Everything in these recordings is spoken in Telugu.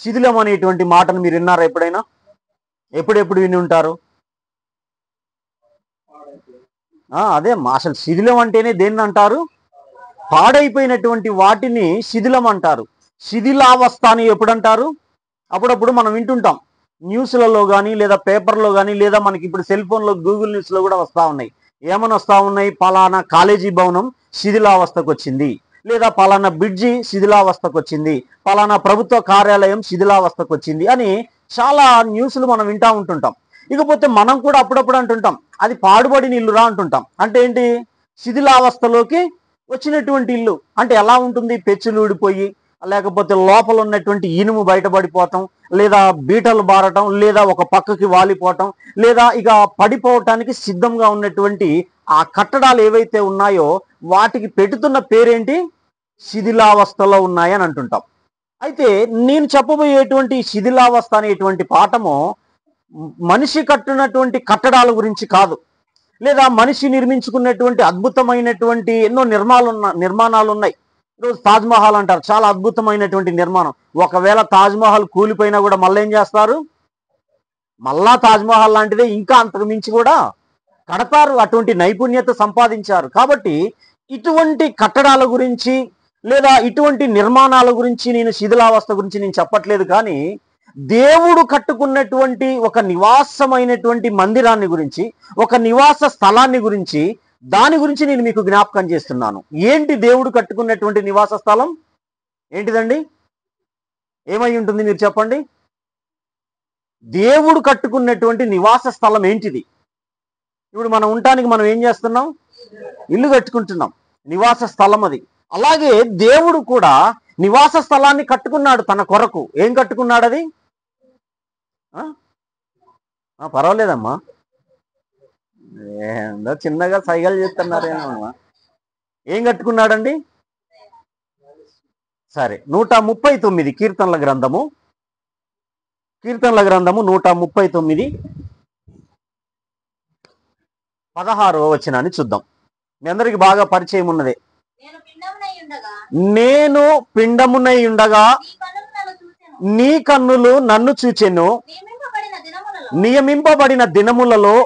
శిథిలం అనేటువంటి మాటను మీరు విన్నారా ఎప్పుడైనా? ఎప్పుడెప్పుడు విని ఉంటారు? అదే అసలు శిథిలం అంటేనే దేన్ని అంటారు? పాడైపోయినటువంటి వాటిని శిథిలం అంటారు. శిథిలావస్థ అని ఎప్పుడంటారు? అప్పుడప్పుడు మనం వింటుంటాం న్యూస్లలో కానీ, లేదా పేపర్లో కానీ, లేదా మనకి ఇప్పుడు సెల్ ఫోన్లో గూగుల్ న్యూస్లో కూడా వస్తూ ఉన్నాయి. ఏమని వస్తూ ఉన్నాయి? పలానా కాలేజీ భవనం శిథిలావస్థకు వచ్చింది, లేదా పలానా బ్రిడ్జి శిథిలావస్థకు వచ్చింది, పలానా ప్రభుత్వ కార్యాలయం శిథిలావస్థకు వచ్చింది అని చాలా న్యూస్లు మనం వింటూ ఉంటుంటాం. ఇకపోతే మనం కూడా అప్పుడప్పుడు అంటుంటాం అది పాడుబడిన ఇల్లురా అంటుంటాం. అంటే ఏంటి? శిథిలావస్థలోకి వచ్చినటువంటి ఇల్లు. అంటే ఎలా ఉంటుంది? పెచ్చులు ఊడిపోయి, లేకపోతే లోపల ఉన్నటువంటి ఇనుము బయటపడిపోవటం, లేదా బీటలు బారటం, లేదా ఒక పక్కకి వాలిపోవటం, లేదా ఇక పడిపోవటానికి సిద్ధంగా ఉన్నటువంటి ఆ కట్టడాలు ఏవైతే ఉన్నాయో వాటికి పెడుతున్న పేరేంటి? శిథిలావస్థలో ఉన్నాయని అంటుంటాం. అయితే నేను చెప్పబోయేటువంటి శిథిలావస్థ అనేటువంటి పాఠము మనిషి కట్టున్నటువంటి కట్టడాల గురించి కాదు, లేదా మనిషి నిర్మించుకున్నటువంటి అద్భుతమైనటువంటి ఎన్నో నిర్మాణాలు ఉన్నాయి. ఈరోజు తాజ్మహల్ అంటారు, చాలా అద్భుతమైనటువంటి నిర్మాణం. ఒకవేళ తాజ్మహల్ కూలిపోయినా కూడా మళ్ళీ ఏం చేస్తారు? మళ్ళా తాజ్మహల్ లాంటిదే ఇంకా అంతకు మించి కూడా కడతారు. అటువంటి నైపుణ్యత సంపాదించారు. కాబట్టి ఇటువంటి కట్టడాల గురించి, లేదా ఇటువంటి నిర్మాణాల గురించి, నేను శిథిలావస్థ గురించి నేను చెప్పట్లేదు. కానీ దేవుడు కట్టుకున్నటువంటి ఒక నివాసమైనటువంటి మందిరాన్ని గురించి, ఒక నివాస స్థలాన్ని గురించి, దాని గురించి నేను మీకు జ్ఞాపకం చేస్తున్నాను. ఏంటి దేవుడు కట్టుకున్నటువంటి నివాస స్థలం? ఏంటిదండి? ఏమై ఉంటుంది మీరు చెప్పండి? దేవుడు కట్టుకున్నటువంటి నివాస స్థలం ఏంటిది? ఇప్పుడు మనం ఉండటానికి మనం ఏం చేస్తున్నాం? ఇల్లు కట్టుకుంటున్నాం, నివాస స్థలం అది. అలాగే దేవుడు కూడా నివాస స్థలాన్ని కట్టుకున్నాడు తన కొరకు. ఏం కట్టుకున్నాడు అది? పర్వాలేదమ్మా, ఏందో చిన్నగా సైగలు చేస్తున్నారేమమ్మా. ఏం కట్టుకున్నాడండి? సరే, 139 కీర్తనల గ్రంథము 139 16వ వచనాన్ని చూద్దాం. మీ అందరికి బాగా పరిచయం ఉన్నదే. నేను పిండమునై ఉండగా నీ కన్నులు నన్ను చూచెను, నియమింపబడిన దినములలో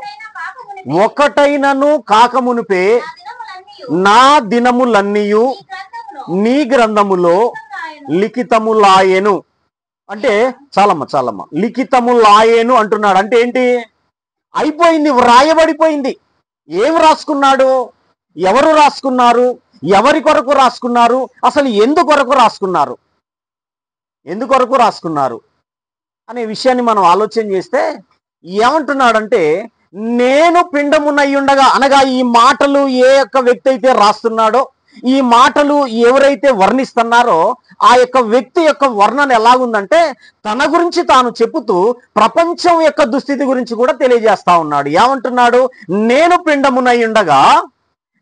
ఒకటైనను కాకమునుపే నా దినములన్నీయు నీ గ్రంథములో లిఖితములాయెను. అంటే చాలమ్మ లిఖితములాయెను అంటున్నాడు. అంటే ఏంటి? అయిపోయింది, వ్రాయబడిపోయింది. ఏం రాసుకున్నాడు? ఎవరు రాసుకున్నారు? ఎవరి కొరకు రాసుకున్నారు? అసలు ఎందుకొరకు రాసుకున్నారు? ఎందుకొరకు రాసుకున్నారు అనే విషయాన్ని మనం ఆలోచన చేస్తే ఏమంటున్నాడంటే, నేను పిండమునై ఉండగా, అనగా ఈ మాటలు ఏ యొక్క వ్యక్తి అయితే రాస్తున్నాడో, ఈ మాటలు ఎవరైతే వర్ణిస్తున్నారో ఆ యొక్క వ్యక్తి యొక్క వర్ణన ఎలాగుందంటే, తన గురించి తాను చెబుతూ ప్రపంచం యొక్క దుస్థితి గురించి కూడా తెలియజేస్తా ఉన్నాడు. ఏమంటున్నాడు? నేను పిండమునై ఉండగా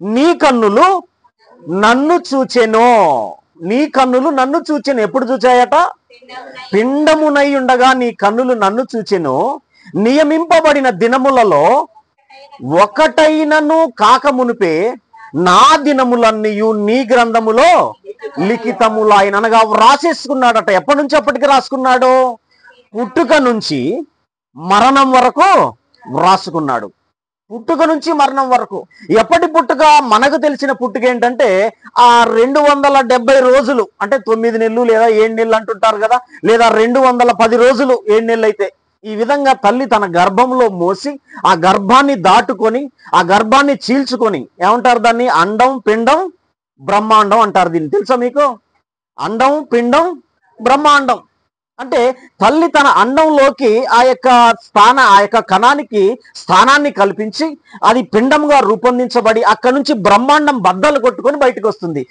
నీ కన్నులు నన్ను చూచెను. నీ కన్నులు నన్ను చూచెను. ఎప్పుడు చూచాయట? పిండమునై ఉండగా నీ కన్నులు నన్ను చూచెను, నియమింపబడిన దినములలో ఒకటైనను కాకమునుపే నా దినములన్నీయు నీ గ్రంథములో లిఖితములాయన. అనగా రాసేసుకున్నాడట. ఎప్పటి నుంచి అప్పటికి రాసుకున్నాడు? పుట్టుక నుంచి మరణం వరకు రాసుకున్నాడు. పుట్టుక నుంచి మరణం వరకు. ఎప్పటి పుట్టుక? మనకు తెలిసిన పుట్టుక ఏంటంటే ఆ 270 రోజులు, అంటే 9 నెలలు లేదా 7 నెలలు అంటుంటారు కదా, లేదా 210 రోజులు 7 నెలలు అయితే, ఈ విధంగా తల్లి తన గర్భంలో మోసి ఆ గర్భాన్ని దాటుకొని ఆ గర్భాన్ని చీల్చుకొని, ఏమంటారు దాన్ని? అండం, పిండం, బ్రహ్మాండం అంటారు. దీన్ని తెలుసా మీకు? అండం, పిండం, బ్రహ్మాండం. అంటే తల్లి తన అండంలోకి ఆ యొక్క కణానికి స్థానాన్ని కల్పించి అది పిండంగా రూపొందించబడి అక్కడి నుంచి బ్రహ్మాండం బద్దలు కొట్టుకొని బయటకు వస్తుంది.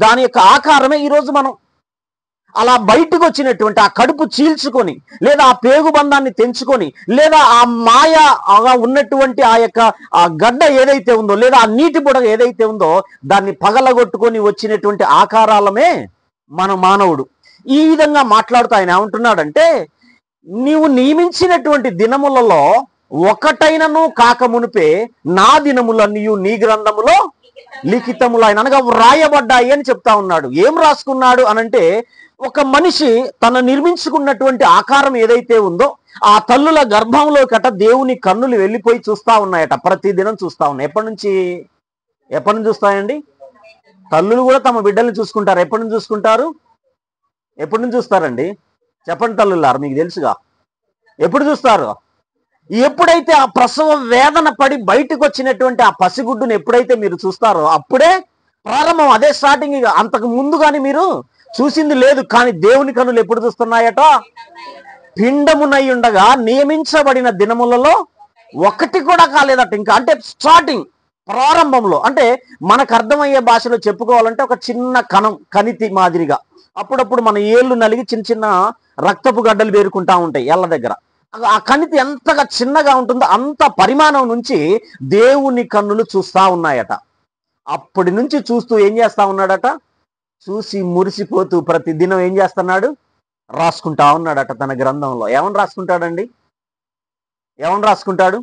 దాని యొక్క ఆకారమే ఈరోజు మనం. అలా బయటకు వచ్చినటువంటి ఆ కడుపు చీల్చుకొని, లేదా ఆ పేగుబంధాన్ని తెంచుకొని, లేదా ఆ మాయ ఉన్నటువంటి ఆ గడ్డ ఏదైతే ఉందో, లేదా ఆ నీటి బుడగ ఏదైతే ఉందో దాన్ని పగలగొట్టుకొని వచ్చినటువంటి ఆకారాలమే మన మానవుడు. ఈ విధంగా మాట్లాడుతూ ఆయన ఏమంటున్నాడంటే, నీవు నియమించినటువంటి దినములలో ఒకటైనను కాకమునిపే నా దినములన్నీ నీ గ్రంథములో లిఖితములు ఆయన, అనగా వ్రాయబడ్డాయి అని చెప్తా ఉన్నాడు. ఏం రాసుకున్నాడు అనంటే, ఒక మనిషి తన నిర్మించుకున్నటువంటి ఆకారం ఏదైతే ఉందో ఆ తల్లుల గర్భంలో కట దేవుని కన్నులు వెళ్ళిపోయి చూస్తా ఉన్నాయట, ప్రతిదినం చూస్తా ఉన్నాయి. ఎప్పటి నుంచి చూస్తాయండి? తల్లులు కూడా తమ బిడ్డల్ని చూసుకుంటారు. ఎప్పటి నుంచి చూసుకుంటారు? ఎప్పటి నుంచి చూస్తారండి? చెప్పండి తల్లులారు, మీకు తెలుసుగా. ఎప్పుడు చూస్తారు? ఎప్పుడైతే ఆ ప్రసవ వేదన పడి బయటకు వచ్చినటువంటి ఆ పసిగుడ్డును ఎప్పుడైతే మీరు చూస్తారో అప్పుడే ప్రారంభం, అదే స్టార్టింగ్. అంతకు ముందు కానీ మీరు చూసింది లేదు. కానీ దేవుని కన్నులు ఎప్పుడు చూస్తున్నాయట? పిండమునై ఉండగా నియమించబడిన దినములలో ఒకటి కూడా కాలేదట ఇంకా. అంటే స్టార్టింగ్, ప్రారంభంలో. అంటే మనకు అర్థమయ్యే భాషలో చెప్పుకోవాలంటే ఒక చిన్న కణం, కణితి మాదిరిగా. అప్పుడప్పుడు మన ఏళ్ళు నలిగి చిన్న చిన్న రక్తపు గడ్డలు వేరుకుంటా ఉంటాయి ఏళ్ళ దగ్గర. ఆ కణితి ఎంతగా చిన్నగా ఉంటుందో అంత పరిమాణం నుంచి దేవుని కన్నులు చూస్తా ఉన్నాయట. అప్పటి నుంచి చూస్తూ ఏం చేస్తా ఉన్నాడట? చూసి మురిసిపోతూ ప్రతిదినం ఏం చేస్తున్నాడు? రాసుకుంటా ఉన్నాడట తన గ్రంథంలో. ఏమని రాసుకుంటాడండి? ఏమని రాసుకుంటాడు?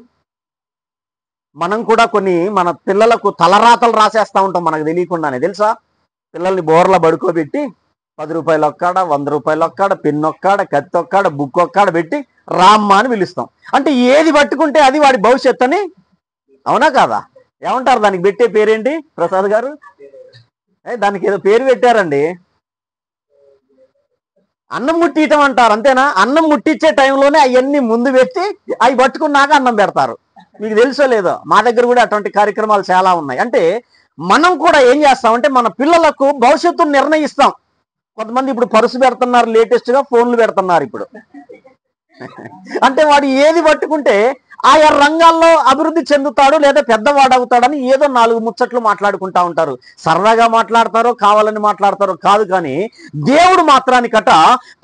మనం కూడా కొన్ని మన పిల్లలకు తలరాతలు రాసేస్తా ఉంటాం మనకు తెలియకుండానే, తెలుసా? పిల్లల్ని బోర్లా పడుకోబెట్టి 10 రూపాయలు ఒక్కాడ, 100 రూపాయలు ఒక్కాడ, పెన్ను ఒక్కాడ, కత్తి ఒక్కాడ, బుక్ ఒక్కాడ పెట్టి రామ్మ అని పిలుస్తాం. అంటే ఏది పట్టుకుంటే అది వాడి భవిష్యత్తు అని. అవునా కాదా? ఏమంటారు దానికి పెట్టే పేరేంటి ప్రసాద్ గారు? దానికి ఏదో పేరు పెట్టారండి, అన్నం ముట్టియటం అంటారు. అంతేనా? అన్నం ముట్టించే టైంలోనే అవన్నీ ముందు పెట్టి అవి పట్టుకున్నాక అన్నం పెడతారు. మీకు తెలుసో లేదో, మా దగ్గర కూడా అటువంటి కార్యక్రమాలు చాలా ఉన్నాయి. అంటే మనం కూడా ఏం చేస్తామంటే మన పిల్లలకు భవిష్యత్తును నిర్ణయిస్తాం. కొంతమంది ఇప్పుడు పరుసు పెడుతున్నారు, లేటెస్ట్ గా ఫోన్లు పెడుతున్నారు ఇప్పుడు. అంటే వాడు ఏది పట్టుకుంటే ఆయా రంగాల్లో అభివృద్ధి చెందుతాడు లేదా పెద్దవాడు అవుతాడని ఏదో 4 ముచ్చట్లు మాట్లాడుకుంటా ఉంటారు. సరదాగా మాట్లాడతారో కావాలని మాట్లాడతారో కాదు, కానీ దేవుడు మాత్రానికట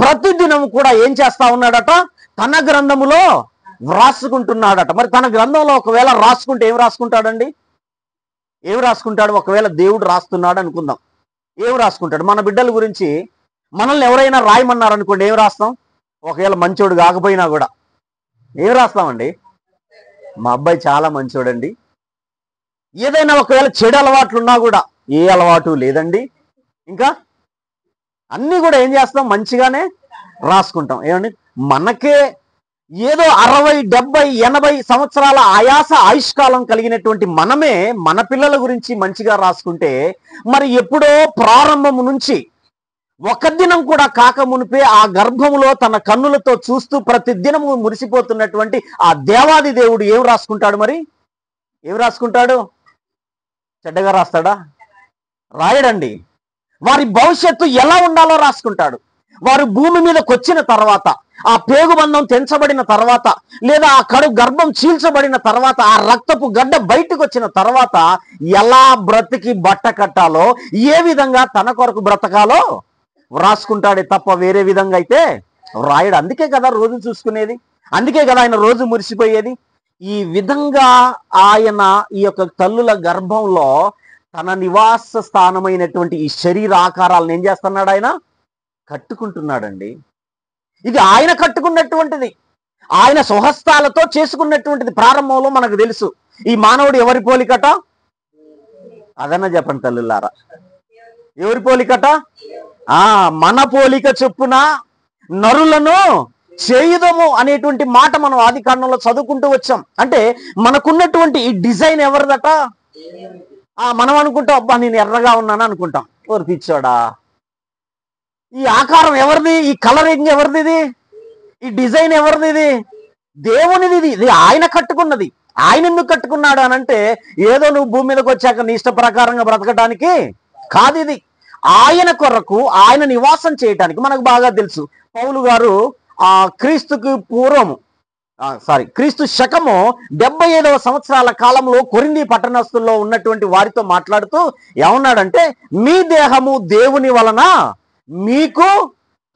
ప్రతిదినం కూడా ఏం చేస్తా ఉన్నాడట? తన గ్రంథములో వ్రాసుకుంటున్నాడట. మరి తన గ్రంథంలో ఒకవేళ రాసుకుంటే ఏం రాసుకుంటాడండి? ఏం రాసుకుంటాడు? ఒకవేళ దేవుడు రాస్తున్నాడు అనుకుందాం, ఏం రాసుకుంటాడు? మన బిడ్డల గురించి మనల్ని ఎవరైనా రాయమన్నారు అనుకోండి, ఏం రాస్తాం? ఒకవేళ మంచోడు కాకపోయినా కూడా ఏం రాస్తామండి? మా అబ్బాయి చాలా మంచోడండి. ఏదైనా ఒకవేళ చెడు అలవాట్లు ఉన్నా కూడా ఏ అలవాటు లేదండి. ఇంకా అన్నీ కూడా ఏం చేస్తాం? మంచిగానే రాసుకుంటాం. ఏమండి, మనకే ఏదో 60, 70, 80 సంవత్సరాల ఆయాస ఆయుష్కాలం కలిగినటువంటి మనమే మన పిల్లల గురించి మంచిగా రాసుకుంటే, మరి ఎప్పుడో ప్రారంభం నుంచి ఒక దినం కూడా కాక మునిపే ఆ గర్భములో తన కన్నులతో చూస్తూ ప్రతి దినము మురిసిపోతున్నటువంటి ఆ దేవాది దేవుడు ఏం రాసుకుంటాడు? మరి ఏం రాసుకుంటాడు? చెడ్డగా రాస్తాడా? రాయడండి. వారి భవిష్యత్తు ఎలా ఉండాలో రాసుకుంటాడు. వారు భూమి మీదకి వచ్చిన తర్వాత, ఆ పేగుబంధం తెంచబడిన తర్వాత, లేదా ఆ గర్భం చీల్చబడిన తర్వాత, ఆ రక్తపు గడ్డ బయటకు వచ్చిన తర్వాత ఎలా బ్రతికి బట్ట కట్టాలో, ఏ విధంగా తన కొరకు బ్రతకాలో వ్రాసుకుంటాడే తప్ప వేరే విధంగా అయితే రాయడు. అందుకే కదా రోజు చూసుకునేది, అందుకే కదా ఆయన రోజు మురిసిపోయేది. ఈ విధంగా ఆయన ఈ యొక్క తల్లుల గర్భంలో తన నివాస స్థానమైనటువంటి ఈ శరీర ఆకారాలను ఏం చేస్తున్నాడు? ఆయన కట్టుకుంటున్నాడండి. ఇది ఆయన కట్టుకున్నటువంటిది, ఆయన స్వహస్తాలతో చేసుకున్నటువంటిది. ప్రారంభంలో మనకు తెలుసు ఈ మానవుడు ఎవరి పోలికట? అదన్నా చెప్పండి తల్లులారా, ఎవరి పోలికట? మన పోలిక చొప్పున నరులను చేయుదము అనేటువంటి మాట మనం ఆది కాండంలో చదువుకుంటూ వచ్చాం. అంటే మనకున్నటువంటి ఈ డిజైన్ ఎవరిదట? మనం అనుకుంటాం, అబ్బా నేను ఎర్రగా ఉన్నాను అనుకుంటాం. ఎవరు పిచ్చోడా? ఈ ఆకారం ఎవరిది? ఈ కలరింగ్ ఎవరిది? ఇది ఈ డిజైన్ ఎవరిది? ఇది దేవునిది. ఇది ఆయన కట్టుకున్నది. ఆయన ఎందుకు కట్టుకున్నాడు అని అంటే, ఏదో నువ్వు భూమి మీదకి వచ్చాక నీ ఇష్ట ప్రకారంగా బ్రతకడానికి కాదు. ఇది ఆయన కొరకు, ఆయన నివాసం చేయటానికి. మనకు బాగా తెలుసు పౌలు గారు క్రీస్తుకు పూర్వము క్రీస్తు శకము 75వ సంవత్సరాల కాలంలో కొరింథీ పట్టణస్థుల్లో ఉన్నటువంటి వారితో మాట్లాడుతూ ఏమన్నాడంటే, మీ దేహము దేవుని వలన మీకు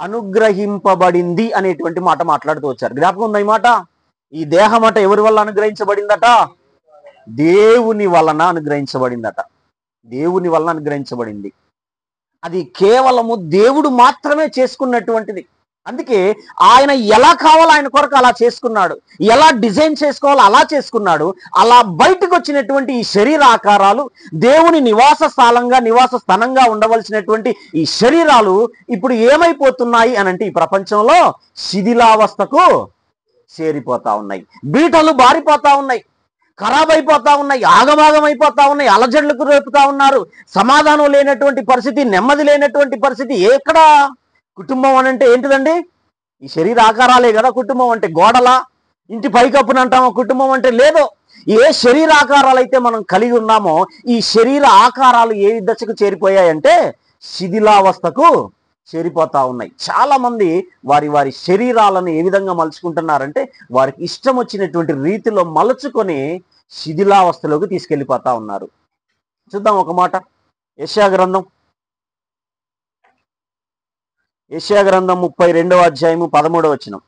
అనుగ్రహింపబడింది అనేటువంటి మాట మాట్లాడుతూ వచ్చారు. జ్ఞాపకం ఉందా ఈ మాట? ఈ దేహం అట ఎవరి వల్ల అనుగ్రహించబడిందట? దేవుని వలన అనుగ్రహించబడిందట. దేవుని వలన అనుగ్రహించబడింది. అది కేవలము దేవుడు మాత్రమే చేసుకున్నటువంటిది. అందుకే ఆయన ఎలా కావాలో ఆయన కొరకు అలా చేసుకున్నాడు, ఎలా డిజైన్ చేసుకోవాలో అలా చేసుకున్నాడు. అలా బయటకు వచ్చినటువంటి ఈ శరీర ఆకారాలు దేవుని నివాస స్థలంగా నివాస స్థానంగా ఉండవలసినటువంటి ఈ శరీరాలు ఇప్పుడు ఏమైపోతున్నాయి అనంటే ఈ ప్రపంచంలో శిథిలావస్థకు చేరిపోతా ఉన్నాయి, బీటలు బారిపోతా ఉన్నాయి, ఖరాబ్ అయిపోతా ఉన్నాయి, ఆగమాగం అయిపోతా ఉన్నాయి, అలజడులకు రేపుతా ఉన్నారు. సమాధానం లేనటువంటి పరిస్థితి, నెమ్మది లేనటువంటి పరిస్థితి. ఎక్కడ కుటుంబం అని అంటే ఏంటిదండి? ఈ శరీర ఆకారాలే కదా కుటుంబం అంటే. గోడల ఇంటి పైకప్పున అంటామో కుటుంబం అంటే? లేదు. ఏ శరీర ఆకారాలు అయితే మనం కలిగి ఉన్నామో ఈ శరీర ఆకారాలు ఏ దశకు చేరిపోయాయంటే శిథిలావస్థకు చేరిపోతా ఉన్నాయి. చాలా మంది వారి వారి శరీరాలను ఏ విధంగా మలుచుకుంటున్నారంటే వారికి ఇష్టం వచ్చినటువంటి రీతిలో మలుచుకొని శిథిలావస్థలోకి తీసుకెళ్ళిపోతా ఉన్నారు. చూద్దాం ఒక మాట. యెషయా గ్రంథం 32వ అధ్యాయము 13వ వచనం.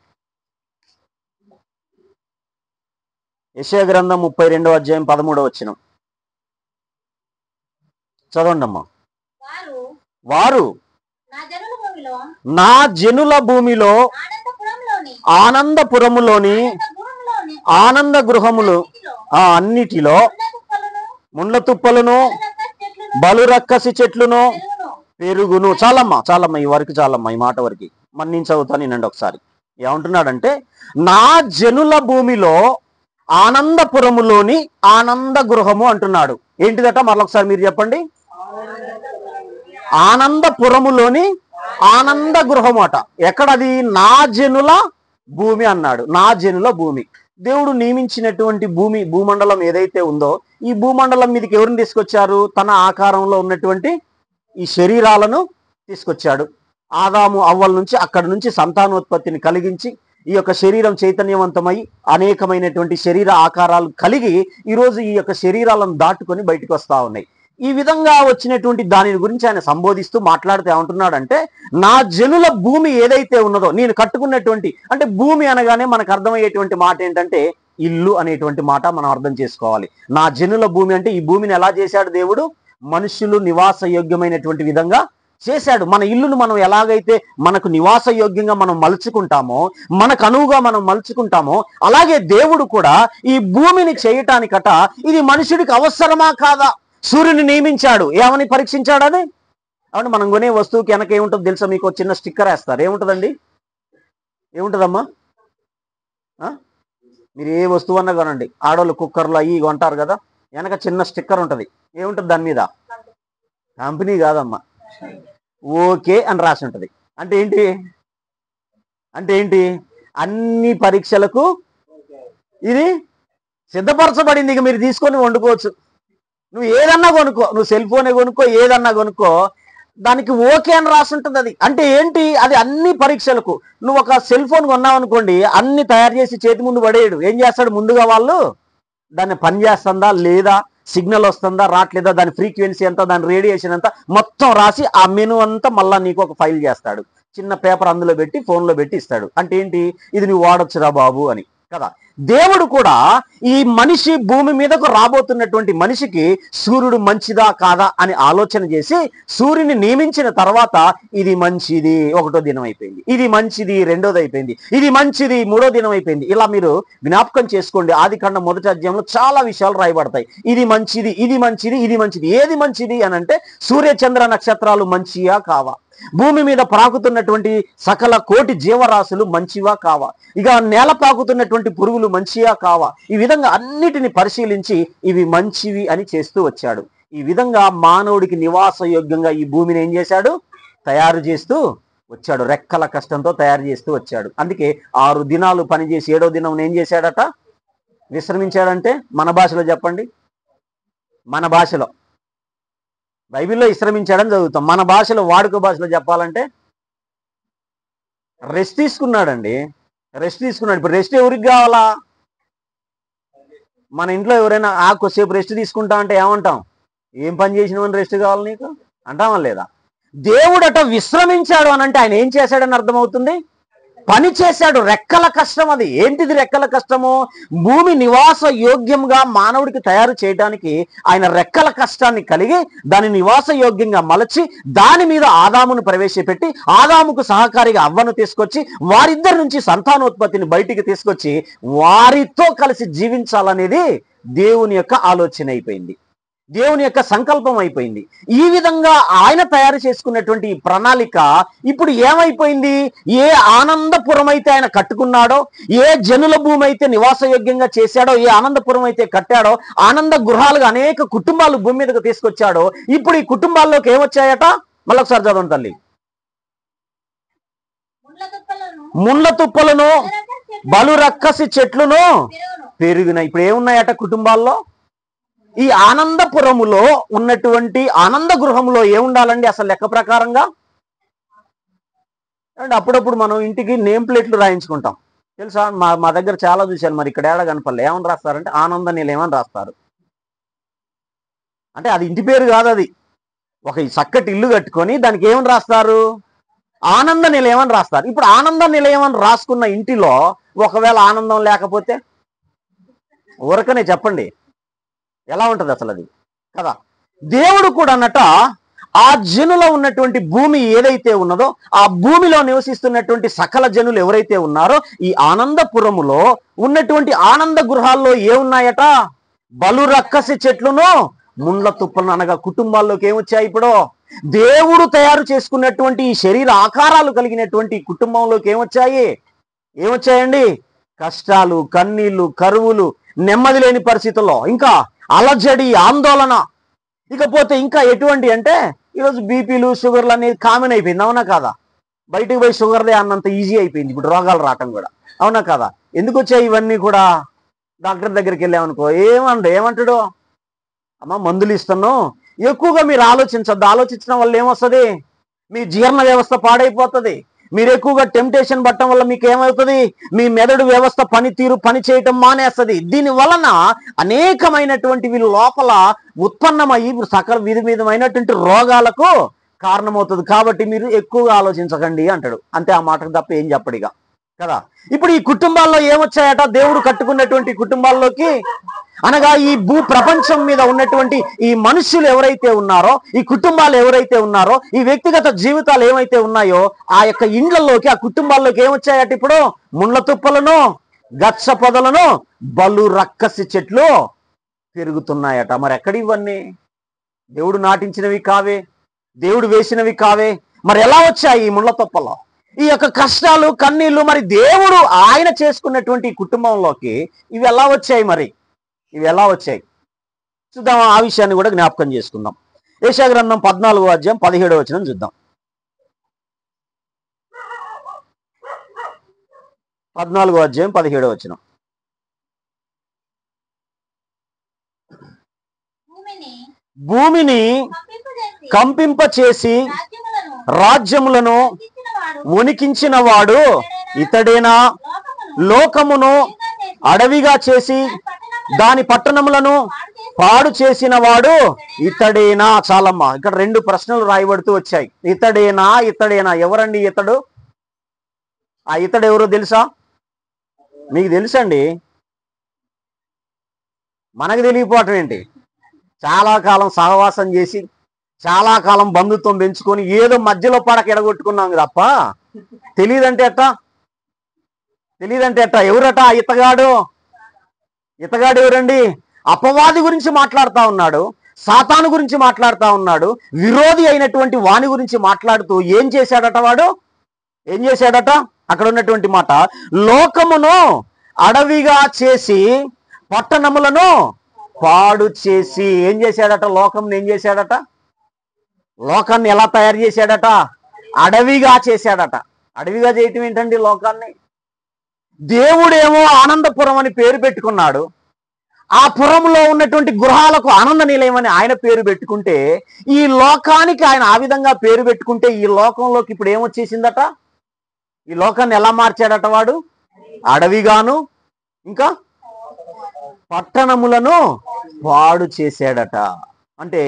యెషయా గ్రంథం 32వ అధ్యాయం 13వ వచనం చదవండి అమ్మా. వారు నా జనుల భూమిలో ఆనందపురములోని ఆనంద గృహములు అన్నిటిలో ముండ్ల తుప్పలను బలురక్కసి చెట్లును పెరుగును. చాలమ్మా ఈ వరకు చాలమ్మా, ఈ మాట వరకు మన్నించవుతాను వినండి ఒకసారి. ఏమంటున్నాడంటే నా జనుల భూమిలో ఆనందపురములోని ఆనంద గృహము అంటున్నాడు. ఏంటిదట? మరొకసారి మీరు చెప్పండి. ఆనందపురములోని ఆనంద గృహము అట. ఎక్కడది? నా జనుల భూమి అన్నాడు. నా జనుల భూమి. దేవుడు నియమించినటువంటి భూమండలం ఏదైతే ఉందో ఈ భూమండలం మీదకి ఎవరిని తీసుకొచ్చారు? తన ఆకారంలో ఉన్నటువంటి ఈ శరీరాలను తీసుకొచ్చాడు. ఆదాము అవ్వల నుంచి అక్కడి నుంచి సంతానోత్పత్తిని కలిగించి ఈ యొక్క శరీరం చైతన్యవంతమై అనేకమైనటువంటి శరీర ఆకారాలు కలిగి ఈరోజు ఈ యొక్క శరీరాలను దాటుకొని బయటకు వస్తూ ఉన్నాయి. ఈ విధంగా వచ్చినటువంటి దాని గురించి ఆయన సంబోధిస్తూ మాట్లాడుతూ ఏమంటున్నాడంటే నా జనుల భూమి ఏదైతే ఉన్నదో నేను కట్టుకున్నటువంటి, అంటే భూమి అనగానే మనకు అర్థమయ్యేటువంటి మాట ఏంటంటే ఇల్లు అనేటువంటి మాట మనం అర్థం చేసుకోవాలి. నా జనుల భూమి అంటే ఈ భూమిని ఎలా చేశాడు దేవుడు? మనుషులు నివాస యోగ్యమైనటువంటి విధంగా చేశాడు. మన ఇల్లును మనం ఎలాగైతే మనకు నివాస యోగ్యంగా మనం మలుచుకుంటామో, మనకు అనువుగా మనం మలుచుకుంటామో, అలాగే దేవుడు కూడా ఈ భూమిని చేయటానికట ఇది మనుషుడికి అవసరమా కాదా సూర్యుని నియమించాడు. ఏమని పరీక్షించాడని? అవును, మనం కొనే వస్తువుకి వెనక ఏముంటుంది తెలుసా? మీకు చిన్న స్టిక్కర్ వేస్తారు. ఏముంటుందండి? ఏముంటుందమ్మా? మీరు ఏ వస్తువు అన్నా కొనండి, ఆడవాళ్ళు కుక్కర్లు అవి కొంటారు కదా, వెనక చిన్న స్టిక్కర్ ఉంటుంది. ఏముంటుంది దాని మీద? కంపెనీ కాదమ్మా, ఓకే అని రాసి ఉంటుంది. అంటే ఏంటి? అన్ని పరీక్షలకు ఇది సిద్ధపరచబడింది. ఇక మీరు తీసుకొని వండుకోవచ్చు. నువ్వు ఏదన్నా కొనుక్కో, నువ్వు సెల్ ఫోనే కొనుక్కో, ఏదన్నా కొనుక్కో, దానికి ఓకే అని రాసి ఉంటుంది. అది అంటే ఏంటి? అది అన్ని పరీక్షలకు. నువ్వు ఒక సెల్ ఫోన్ కొన్నావు అనుకోండి, అన్ని తయారు చేసి చేతి ముందు పడేయడు. ఏం చేస్తాడు? ముందుగా వాళ్ళు దాన్ని పని చేస్తుందా లేదా, సిగ్నల్ వస్తుందా రావట్లేదా, దాని ఫ్రీక్వెన్సీ ఎంత, దాని రేడియేషన్ ఎంత మొత్తం రాసి ఆ మెనూ అంతా మళ్ళీ నీకు ఒక ఫైల్ చేస్తాడు. చిన్న పేపర్ అందులో పెట్టి ఫోన్లో పెట్టి ఇస్తాడు. అంటే ఏంటి? ఇది నువ్వు వాడొచ్చురా బాబు అని కదా. దేవుడు కూడా ఈ మనిషి భూమి మీదకు రాబోతున్నటువంటి మనిషికి సూర్యుడు మంచిదా కాదా అని ఆలోచన చేసి సూర్యుని నియమించిన తర్వాత ఇది మంచిది 1వ దినం అయిపోయింది, ఇది మంచిది 2వది అయిపోయింది, ఇది మంచిది 3వ దినం అయిపోయింది. ఇలా మీరు జ్ఞాపకం చేసుకోండి. ఆదికాండం 1వ అధ్యాయంలో చాలా విషయాలు రాయబడతాయి. ఇది మంచిది, ఇది మంచిది, ఇది మంచిది. ఏది మంచిది అని అంటే సూర్య చంద్ర నక్షత్రాలు మంచియా కావా, భూమి మీద ప్రాకుతున్నటువంటి సకల కోటి జీవరాశులు మంచివా కావా, ఇక నేల ప్రాకుతున్నటువంటి పురుగులు మంచివా కావా, ఈ విధంగా అన్నిటిని పరిశీలించి ఇవి మంచివి అని చేస్తూ వచ్చాడు. ఈ విధంగా మానవుడికి నివాస యోగ్యంగా ఈ భూమిని ఏం చేశాడు? తయారు చేస్తూ వచ్చాడు. రెక్కల కష్టంతో తయారు చేస్తూ వచ్చాడు. అందుకే 6 దినాలు పనిచేసి 7వ దినం ఏం చేశాడట? విశ్రమించాడంటే మన భాషలో చెప్పండి. మన భాషలో బైబిల్లో విశ్రమించాడని చదువుతాం. మన భాషలో, వాడుక భాషలో చెప్పాలంటే రెస్ట్ తీసుకున్నాడండి. రెస్ట్ తీసుకున్నాడు. ఇప్పుడు రెస్ట్ ఎవరికి కావాలా? మన ఇంట్లో ఎవరైనా కొద్దిసేపు రెస్ట్ తీసుకుంటా అంటే ఏమంటాం? ఏం పని చేసినవని రెస్ట్ కావాలి నీకు అంటామా లేదా? దేవుడట విశ్రమించాడు అని అంటే ఆయన ఏం చేశాడని అర్థమవుతుంది. పని చేశాడు. రెక్కల కష్టం అది. ఏంటిది రెక్కల కష్టము? భూమి నివాస యోగ్యంగా మానవుడికి తయారు చేయడానికి ఆయన రెక్కల కష్టాన్ని కలిగి దాని నివాస యోగ్యంగా మలచి దాని మీద ఆదామును ప్రవేశపెట్టి ఆదాముకు సహకారిగా అవ్వను తీసుకొచ్చి వారిద్దరి నుంచి సంతానోత్పత్తిని బయటికి తీసుకొచ్చి వారితో కలిసి జీవించాలనేది దేవుని యొక్క ఆలోచన అయిపోయింది, దేవుని యొక్క సంకల్పం అయిపోయింది. ఈ విధంగా ఆయన తయారు చేసుకున్నటువంటి ఈ ప్రణాళిక ఇప్పుడు ఏమైపోయింది? ఏ ఆనందపురం అయితే ఆయన కట్టుకున్నాడో, ఏ జనుల భూమి అయితే నివాసయోగ్యంగా చేశాడో, ఏ ఆనందపురం అయితే కట్టాడో, ఆనంద గృహాలుగా అనేక కుటుంబాలు భూమి మీదకు తీసుకొచ్చాడో, ఇప్పుడు ఈ కుటుంబాల్లోకి ఏమొచ్చాయట? మళ్ళొకసారి చదవండి తల్లి. ముండ్ల తుప్పలను బలు రక్కసి చెట్లును పెరిగినాయి. ఇప్పుడు ఏమున్నాయట కుటుంబాల్లో? ఈ ఆనందపురములో ఉన్నటువంటి ఆనంద గృహంలో ఏముండాలండి అసలు లెక్క ప్రకారంగా? అండ్ అప్పుడప్పుడు మనం ఇంటికి నేమ్ ప్లేట్లు రాయించుకుంటాం తెలుసా? మా దగ్గర చాలా చూశాను. మరి ఇక్కడ ఏడ కనపడలే. ఏమని రాస్తారంటే ఆనంద నిలయమని రాస్తారు. అంటే అది ఇంటి పేరు కాదు, అది ఒక చక్కటి ఇల్లు కట్టుకొని దానికి ఏమని రాస్తారు? ఆనంద నిలయం అని రాస్తారు. ఇప్పుడు ఆనంద నిలయం అని రాసుకున్న ఇంటిలో ఒకవేళ ఆనందం లేకపోతే ఊరకనే చెప్పండి, ఎలా ఉంటుంది అసలు అది కదా? దేవుడు కూడా అన్నట ఆ జనులో ఉన్నటువంటి భూమి ఏదైతే ఉన్నదో ఆ భూమిలో నివసిస్తున్నటువంటి సకల జనులు ఎవరైతే ఉన్నారో ఈ ఆనందపురములో ఉన్నటువంటి ఆనంద గృహాల్లో ఏమున్నాయట? బలు రక్కసి చెట్లును ముండ్ల తుప్పలను, అనగా కుటుంబాల్లోకి ఏమొచ్చాయి? ఇప్పుడు దేవుడు తయారు చేసుకున్నటువంటి ఈ శరీర ఆకారాలు కలిగినటువంటి కుటుంబంలోకి ఏమొచ్చాయండి? కష్టాలు, కన్నీళ్లు, కరువులు, నెమ్మది లేని పరిస్థితుల్లో, ఇంకా అలజడి, ఆందోళన, ఇకపోతే ఇంకా ఎటువంటి అంటే ఈరోజు బీపీలు, షుగర్లు అనేది కామన్ అయిపోయింది. అవునా కాదా? బయటకు పోయి షుగర్దే అన్నంత ఈజీ అయిపోయింది ఇప్పుడు రోగాలు రావటం కూడా. అవునా కాదా? ఎందుకు వచ్చాయి ఇవన్నీ కూడా? డాక్టర్ దగ్గరికి వెళ్ళామనుకో ఏమంటాడు? అమ్మ మందులు ఇస్తాను, ఎక్కువగా మీరు ఆలోచించద్దు. ఆలోచించడం వల్ల ఏమొస్తుంది? మీ జీర్ణ వ్యవస్థ పాడైపోతుంది. మీరు ఎక్కువగా టెంప్టేషన్ పట్టడం వల్ల మీకు ఏమవుతుంది? మీ మెదడు వ్యవస్థ పని చేయటం మానేస్తుంది. దీని వలన అనేకమైనటువంటివి లోపల ఉత్పన్నమయ్యి సకల విధమైనటువంటి రోగాలకు కారణమవుతుంది. కాబట్టి మీరు ఎక్కువగా ఆలోచించకండి అంటాడు. అంతే, ఆ మాటకు తప్ప ఏం చెప్పడిగా కదా. ఇప్పుడు ఈ కుటుంబాల్లో ఏమొచ్చాయట? దేవుడు కట్టుకున్నటువంటి కుటుంబాల్లోకి, అనగా ఈ భూ ప్రపంచం మీద ఉన్నటువంటి ఈ మనుషులు ఎవరైతే ఉన్నారో, ఈ కుటుంబాలు ఎవరైతే ఉన్నారో, ఈ వ్యక్తిగత జీవితాలు ఏమైతే ఉన్నాయో ఆ యొక్క ఇండ్లలోకి, ఆ కుటుంబాల్లోకి ఏమొచ్చాయట? ఇప్పుడు ముండ్ల తుప్పలను, గచ్చ పొదలను, బలు రక్కసి చెట్లు పెరుగుతున్నాయట. మరి ఎక్కడ ఇవన్నీ? దేవుడు నాటించినవి కావే, దేవుడు వేసినవి కావే. మరి ఎలా వచ్చాయి ఈ ముండ్ల తుప్పలో ఈ యొక్క కష్టాలు, కన్నీళ్లు? మరి దేవుడు ఆయన చేసుకున్నటువంటి కుటుంబంలోకి ఇవి ఎలా వచ్చాయి? మరి ఇవి ఎలా వచ్చాయి చూద్దాం. ఆ విషయాన్ని కూడా జ్ఞాపకం చేసుకుందాం. యెషయా గ్రంథం 14వ అధ్యాయం 17వ వచనం చూద్దాం. 14వ అధ్యాయం 17వ వచనం. భూమిని కంపింప చేసి రాజ్యములను ఉనికించిన వాడు ఇతడేనా? లోకమును అడవిగా చేసి దాని పట్టణములను పాడు చేసిన వాడు ఇతడేనా? చాలమ్మా, ఇక్కడ 2 ప్రశ్నలు రాయబడుతూ వచ్చాయి. ఇతడేనా ఎవరండి ఇతడు? ఆ ఇతడు ఎవరో తెలుసా? మీకు తెలుసండి, మనకు తెలియపోవటం ఏంటి? చాలా కాలం సహవాసం చేసి, చాలా కాలం బంధుత్వం పెంచుకొని ఏదో మధ్యలో పడక ఎడగొట్టుకున్నాం తప్ప తెలియదంటే ఎట్టా? ఎవరట ఇతగాడు? ఎవరండి? అపవాది గురించి మాట్లాడుతూ ఉన్నాడు, సాతాను గురించి మాట్లాడుతూ ఉన్నాడు, విరోధి అయినటువంటి వాని గురించి మాట్లాడుతూ ఏం చేశాడట వాడు? ఏం చేశాడట? అక్కడ ఉన్నటువంటి మాట, లోకమును అడవిగా చేసి పట్టణములను పాడు చేసి. ఏం చేశాడట? లోకంను ఏం చేశాడట? లోకాన్ని ఎలా తయారు చేశాడట? అడవిగా చేశాడట. అడవిగా చేయటం ఏంటండి లోకాన్ని? దేవుడేమో ఆనందపురం అని పేరు పెట్టుకున్నాడు. ఆ పురంలో ఉన్నటువంటి గృహాలకు ఆనంద నిలయం అని ఆయన పేరు పెట్టుకుంటే, ఈ లోకానికి ఆయన ఆ విధంగా పేరు పెట్టుకుంటే ఈ లోకంలోకి ఇప్పుడు ఏమొచ్చేసిందట? ఈ లోకాన్ని ఎలా మార్చాడట వాడు? అడవిగాను ఇంకా పట్టణములను పాడు చేశాడట. అంటే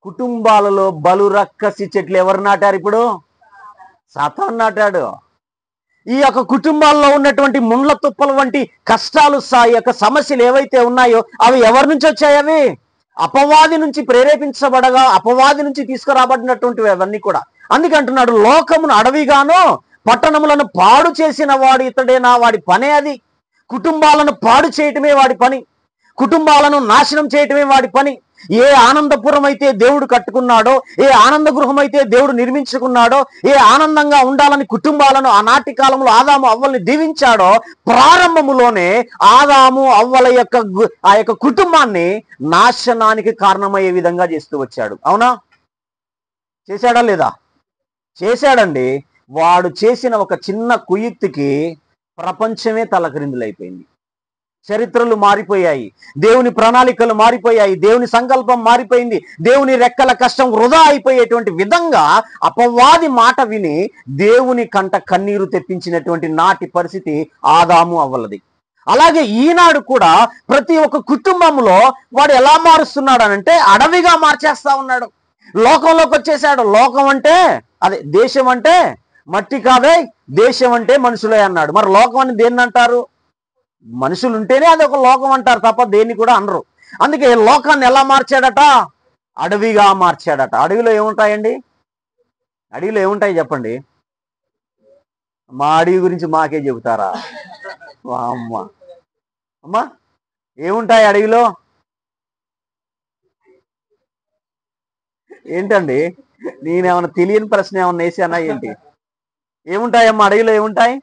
కుటుంబాలలో బలు రక్కసి చెట్లు ఎవరు నాటారు? ఇప్పుడు సాతాను నాటాడు. ఈ యొక్క కుటుంబాల్లో ఉన్నటువంటి ముండ్ల తుప్పల వంటి కష్టాలు, ఈ యొక్క సమస్యలు ఏవైతే ఉన్నాయో అవి ఎవరి నుంచి వచ్చాయి? అవి అపవాది నుంచి ప్రేరేపించబడగా, అపవాది నుంచి తీసుకురాబడినటువంటివి అవన్నీ కూడా. అందుకంటున్నాడు, లోకమును అడవిగాను పట్టణములను పాడు చేసిన వాడు ఇతడేనా? వాడి పనే అది. కుటుంబాలను పాడు చేయటమే వాడి పని, కుటుంబాలను నాశనం చేయటమే వాడి పని. ఏ ఆనందపురం అయితే దేవుడు కట్టుకున్నాడో, ఏ ఆనంద గృహం అయితే దేవుడు నిర్మించుకున్నాడో, ఏ ఆనందంగా ఉండాలని కుటుంబాలను ఆనాటి కాలంలో ఆదాము అవ్వల్ని దీవించాడో, ప్రారంభములోనే ఆదాము అవ్వల యొక్క ఆ యొక్క కుటుంబాన్ని నాశనానికి కారణమయ్యే విధంగా చేస్తూ వచ్చాడు. అవునా? చేశాడా లేదా? చేశాడండి. వాడు చేసిన ఒక చిన్న కుయుక్తికి ప్రపంచమే తలక్రిందులైపోయింది. చరిత్రలు మారిపోయాయి, దేవుని ప్రణాళికలు మారిపోయాయి, దేవుని సంకల్పం మారిపోయింది, దేవుని రెక్కల కష్టం వృధా అయిపోయేటువంటి విధంగా అపవాది మాట విని దేవుని కంట కన్నీరు తెప్పించినటువంటి నాటి పరిస్థితి ఆదాము అవ్వలది. అలాగే ఈనాడు కూడా ప్రతి ఒక్క కుటుంబంలో వాడు ఎలా మారుస్తున్నాడు అనంటే అడవిగా మార్చేస్తా ఉన్నాడు. లోకంలోకి వచ్చేసాడు. లోకం అంటే అదే, దేశం అంటే మట్టి కాదే, దేశం అంటే మనుషులే అన్నాడు. మరి లోకం అని దేన్ని అంటారు? మనుషులు ఉంటేనే అది ఒక లోకం అంటారు తప్ప దేన్ని కూడా అనరు. అందుకే లోకాన్ని ఎలా మార్చాడట? అడవిగా మార్చాడట. అడవిలో ఏముంటాయండి? అడవిలో ఏముంటాయి చెప్పండి? మా అడవి గురించి మాకే చెబుతారా? అమ్మ అమ్మా, ఏముంటాయి అడవిలో? ఏంటండి, నేనేమన్నా తెలియని ప్రశ్న ఏమన్నా వేసానా ఏంటి? ఏముంటాయమ్మా అడవిలో? ఏముంటాయి?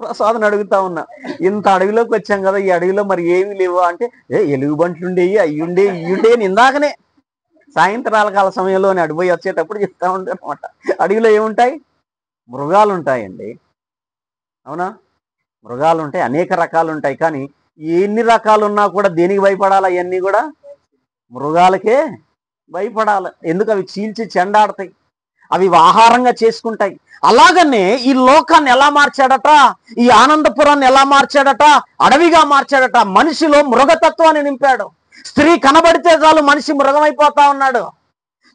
ప్రసాదం అడుగుతా ఉన్నా. ఇంత అడవిలోకి వచ్చాం కదా, ఈ అడవిలో మరి ఏమి లేవు అంటే, ఎలుగుబంట్లు ఉండేవి, అయ్యుండే ఇయ్యుండే అని ఇందాకనే సాయంత్రాల కాల సమయంలో అడిపోయి వచ్చేటప్పుడు చెప్తా ఉంటాను అనమాట. అడవిలో ఏముంటాయి? మృగాలు ఉంటాయండి. అవునా? మృగాలు ఉంటాయి, అనేక రకాలు ఉంటాయి. కానీ ఎన్ని రకాలు ఉన్నా కూడా దేనికి భయపడాలి? అవన్నీ కూడా మృగాలకే భయపడాలి. ఎందుకు? అవి చీల్చి చెండాడతాయి, అవి ఆహారంగా చేసుకుంటాయి. అలాగనే ఈ లోకాన్ని ఎలా మార్చాడట? ఈ ఆనందపురాన్ని ఎలా మార్చాడట? అడవిగా మార్చాడట. మనిషిలో మృగతత్వాన్ని నింపాడు. స్త్రీ కనబడితే చాలు మనిషి మృగమైపోతా ఉన్నాడు.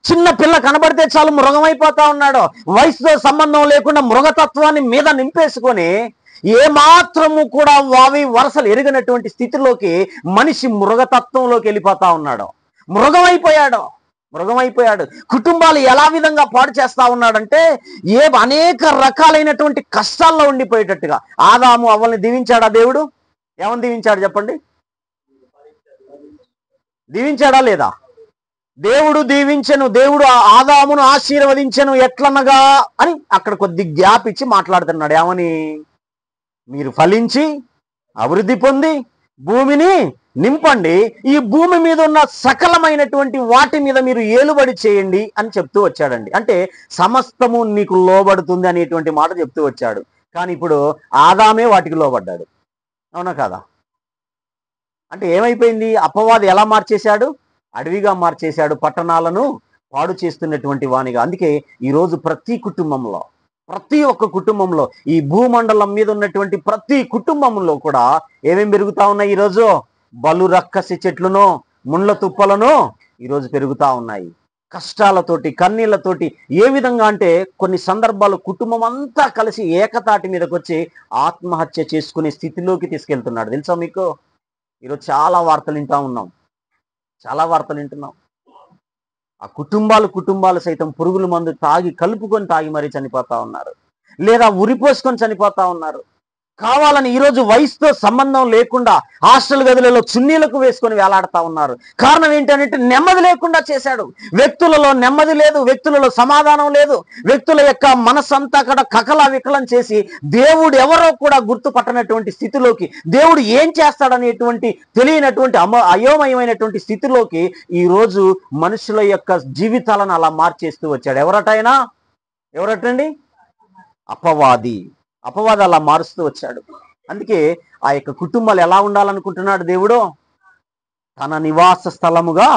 చిన్న పిల్ల కనబడితే చాలు మృగమైపోతా ఉన్నాడు. వయసుతో సంబంధం లేకుండా మృగతత్వాన్ని మీద నింపేసుకొని ఏమాత్రము కూడా వావి వరసలు ఎరిగినటువంటి స్థితిలోకి మనిషి మృగతత్వంలోకి వెళ్ళిపోతా ఉన్నాడు. మృగమైపోయాడు. కుటుంబాలు ఎలా విధంగా పాడు చేస్తా ఉన్నాడంటే అనేక రకాలైనటువంటి కష్టాల్లో ఉండిపోయేటట్టుగా. ఆదాము అవ్వల్ని దీవించాడా దేవుడు? ఏమని దీవించాడు చెప్పండి? దీవించాడా లేదా? దేవుడు దీవించెను, దేవుడు ఆదామును ఆశీర్వదించెను. ఎట్లనగా అని అక్కడ కొద్ది గ్యాప్ ఇచ్చి మాట్లాడుతున్నాడు. ఏమని? మీరు ఫలించి అభివృద్ధి పొంది భూమిని నింపండి, ఈ భూమి మీద ఉన్న సకలమైనటువంటి వాటి మీద మీరు ఏలుబడి చేయండి అని చెప్తూ వచ్చాడండి. అంటే సమస్తము నీకు లోబడుతుంది అనేటువంటి మాట చెప్తూ వచ్చాడు. కానీ ఇప్పుడు ఆదామే వాటికి లోబడ్డాడు. అవునా కాదా? అంటే ఏమైపోయింది? అపవాది ఎలా మార్చేశాడు? అడవిగా మార్చేశాడు, పట్టణాలను పాడు చేస్తున్నటువంటి వానిగా. అందుకే ఈరోజు ప్రతి కుటుంబంలో, ప్రతి ఒక్క కుటుంబంలో, ఈ భూమండలం మీద ఉన్నటువంటి ప్రతి కుటుంబంలో కూడా ఏమేమి పెరుగుతా ఉన్నాయి ఈరోజు? బలు రక్కసి చెట్లను, ముండ్ల తుప్పలను ఈరోజు పెరుగుతా ఉన్నాయి. కష్టాలతోటి, కన్నీళ్లతోటి. ఏ విధంగా అంటే కొన్ని సందర్భాలు కుటుంబం అంతా కలిసి ఏకతాటి మీదకి వచ్చి ఆత్మహత్య చేసుకునే స్థితిలోకి తీసుకెళ్తున్నాడు. తెలుసా మీకు? ఈరోజు చాలా వార్తలు వింటున్నాం. ఆ కుటుంబాలు సైతం పురుగుల మందు కలుపుకొని తాగి మరీ చనిపోతా ఉన్నారు, లేదా ఉరిపోసుకొని చనిపోతా ఉన్నారు. కావాలని ఈరోజు వయసుతో సంబంధం లేకుండా హాస్టల్ గదులలో చున్నీలకు వేసుకొని వేలాడుతూ ఉన్నారు. కారణం ఏంటంటే నెమ్మది లేకుండా చేశాడు. వ్యక్తులలో నెమ్మది లేదు, వ్యక్తులలో సమాధానం లేదు, వ్యక్తుల యొక్క మనసంతా కూడా కకలా వికలం చేసి దేవుడు ఎవరో కూడా గుర్తుపట్టనటువంటి స్థితిలోకి, దేవుడు ఏం చేస్తాడనేటువంటి తెలియనటువంటి అయోమయమైనటువంటి స్థితిలోకి ఈరోజు మనుషుల యొక్క జీవితాలను అలా మార్చేస్తూ వచ్చాడు. ఎవరటండి? అపవాది అలా మారుస్తూ వచ్చాడు. అందుకే ఆ యొక్క కుటుంబాలు ఎలా ఉండాలనుకుంటున్నాడు దేవుడు? తన నివాస స్థలముగా